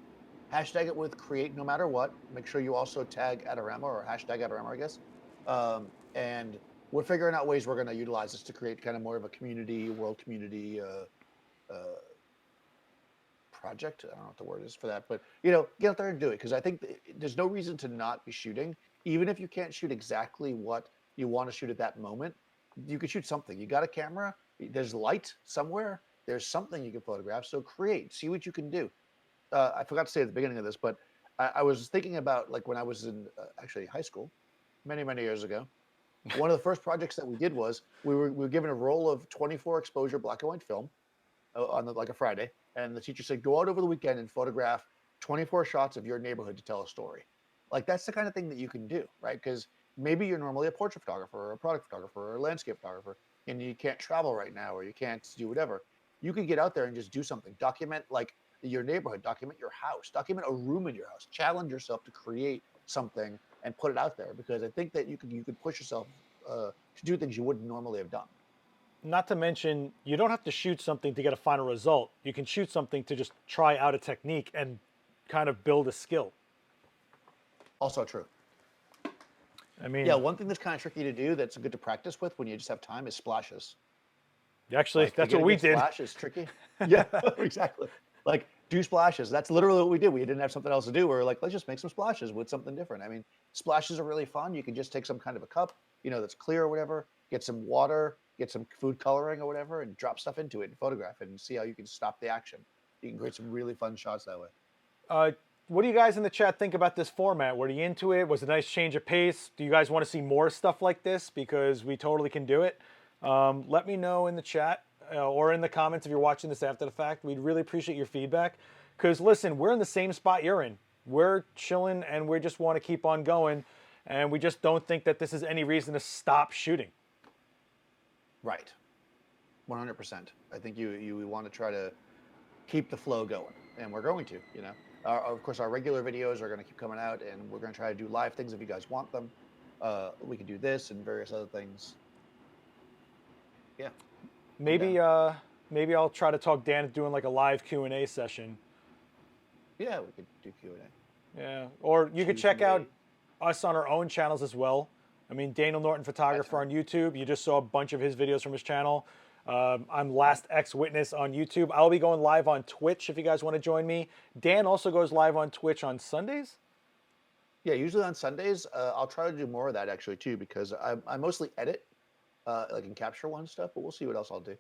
Hashtag it with create no matter what. Make sure you also tag Adorama or hashtag Adorama, I guess. And we're figuring out ways we're going to utilize this to create kind of more of a community, world community uh, project. I don't know what the word is for that, but get out there and do it because I think there's no reason to not be shooting, even if you can't shoot exactly what you want to shoot at that moment. You can shoot something. You got a camera. There's light somewhere. There's something you can photograph. So create. See what you can do. I forgot to say at the beginning of this, but I was thinking about like when I was in actually high school, many many years ago. One of the first projects that we did was we were given a roll of 24 exposure black and white film on like a Friday, and the teacher said go out over the weekend and photograph 24 shots of your neighborhood to tell a story. Like that's the kind of thing that you can do, right? Because maybe you're normally a portrait photographer or a product photographer or a landscape photographer, and you can't travel right now or you can't do whatever. You can get out there and just do something. Document like your neighborhood, document your house, document a room in your house. Challenge yourself to create something and put it out there because I think that you could push yourself to do things you wouldn't normally have done. Not to mention, you don't have to shoot something to get a final result. You can shoot something to just try out a technique and kind of build a skill. Also true. I Yeah, mean, one thing that's kind of tricky to do that's good to practice with when you just have time is splashes. actually, Like that's getting what a we good did. splash is tricky. Yeah, exactly. Like do splashes. That's literally what we did. We didn't have something else to do. We were like, let's just make some splashes with something different. I mean, splashes are really fun. You can just take some kind of a cup, that's clear or whatever, get some water, get some food coloring or whatever, and drop stuff into it and photograph it and see how you can stop the action. You can create some really fun shots that way. Uh, what do you guys in the chat think about this format? Were you into it? Was it a nice change of pace? Do you guys want to see more stuff like this? Because we totally can do it. Let me know in the chat or in the comments if you're watching this after the fact. We'd really appreciate your feedback. Because listen, we're in the same spot you're in. We're chilling and we just want to keep on going. And we just don't think that this is any reason to stop shooting. Right. 100%. I think you want to try to keep the flow going, and we're going to. Of course, our regular videos are going to keep coming out, and we're going to try to do live things if you guys want them. We can do this and various other things. Yeah. Maybe maybe I'll try to talk Dan into doing like a live Q&A session. Yeah, we could do Q&A. Yeah, or you could check Tuesday. out us on our own channels as well. I mean, Daniel Norton Photographer on YouTube. You just saw a bunch of his videos from his channel. I'm Last X Witness on YouTube. I'll be going live on Twitch if you guys want to join me. Dan also goes live on Twitch on Sundays. Yeah, usually on Sundays. I'll try to do more of that actually too because I mostly edit, like in Capture One stuff, but we'll see what else I'll do.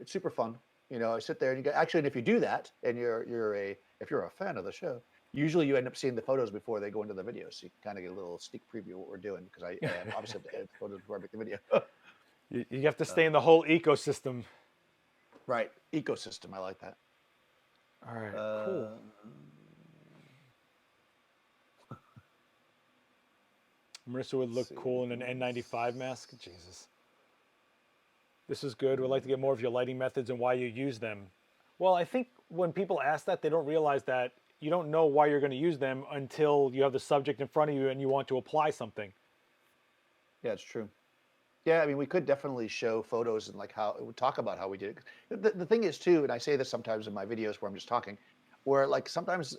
It's super fun. You know, I sit there and you go, actually, and if you do that, and if you're a fan of the show, usually you end up seeing the photos before they go into the video, so you can kind of get a little sneak preview of what we're doing because I obviously have to edit the photos before I make the video. You have to stay in the whole ecosystem. Right, ecosystem. I like that. All right, cool. Marissa would look cool in an N95 mask. Jesus. This is good. We'd like to get more of your lighting methods and why you use them. Well, I think when people ask that, they don't realize that you don't know why you're going to use them until you have the subject in front of you and you want to apply something. Yeah, it's true. Yeah, I mean, we could definitely show photos and like how we talk about how we did it. The thing is too, and I say this sometimes in my videos where I'm just talking, where like sometimes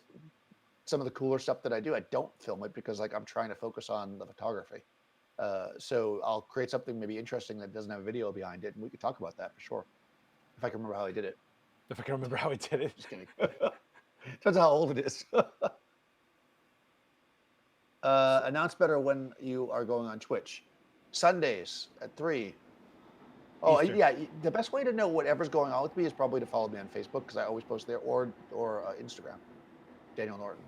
some of the cooler stuff that I do, I don't film it because like I'm trying to focus on the photography. So I'll create something maybe interesting that doesn't have a video behind it, and we could talk about that for sure. If I can remember how I did it. If I can remember how I did it. Just kidding. Depends how old it is. Announce better when you are going on Twitch. Sundays at 3. Oh, Eastern. yeah. The best way to know whatever's going on with me is probably to follow me on Facebook because I always post there, or Instagram, Daniel Norton.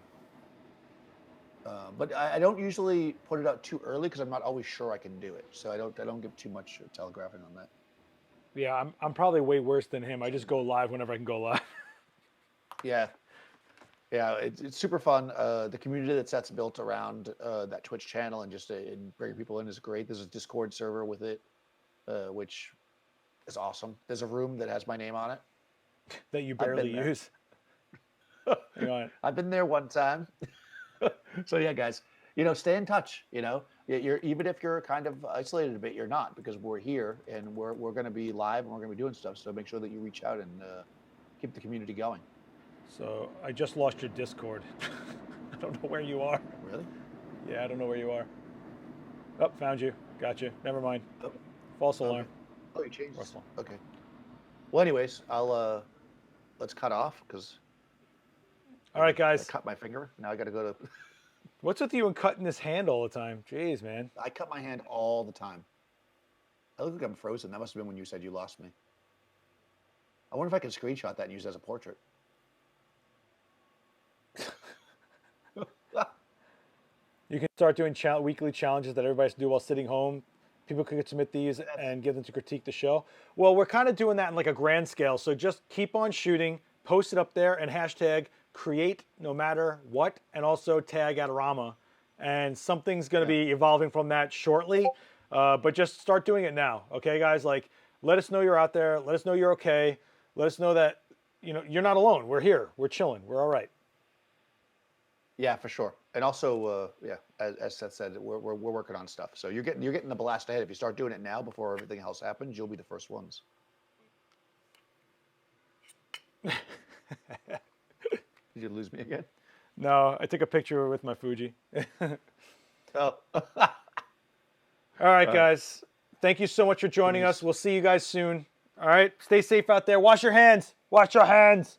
But I don't usually put it out too early because I'm not always sure I can do it. So I don't give too much telegraphing on that. Yeah, I'm probably way worse than him. I just go live whenever I can go live. Yeah. Yeah, it's super fun. The community that's built around that Twitch channel and just bringing people in is great. There's a Discord server with it, which is awesome. There's a room that has my name on it. That you barely use. I've been there one time. So yeah, guys, stay in touch. You're even if you're kind of isolated a bit, you're not, because we're here and we're going to be live and we're going to be doing stuff. So make sure that you reach out and keep the community going. So I just lost your Discord. I don't know where you are. Really? Yeah, I don't know where you are. Oh, found you. Gotcha. Never mind. Oh. False alarm. Oh, you changed this. Okay. Well, anyways, let's cut off because. All right, guys. I cut my finger. Now I got to go to. What's with you and cutting this hand all the time? Jeez, man. I cut my hand all the time. I look like I'm frozen. That must have been when you said you lost me. I wonder if I can screenshot that and use it as a portrait. You can start doing weekly challenges that everybody has to do while sitting home. People could submit these and give them to critique the show. Well, we're kind of doing that in like a grand scale. So just keep on shooting, post it up there, and hashtag create no matter what, and also tag Adorama. And something's going to be evolving from that shortly. But just start doing it now. Okay, guys? Like, let us know you're out there. Let us know you're okay. Let us know that you're not alone. We're here. We're chilling. We're all right. Yeah, for sure. And also, as Seth said, we're working on stuff. So you're getting the blast ahead. If you start doing it now before everything else happens, you'll be the first ones. Did you lose me again? No, I took a picture with my Fuji. Oh. All right, guys. Thank you so much for joining us. We'll see you guys soon. All right. Stay safe out there. Wash your hands. Wash your hands.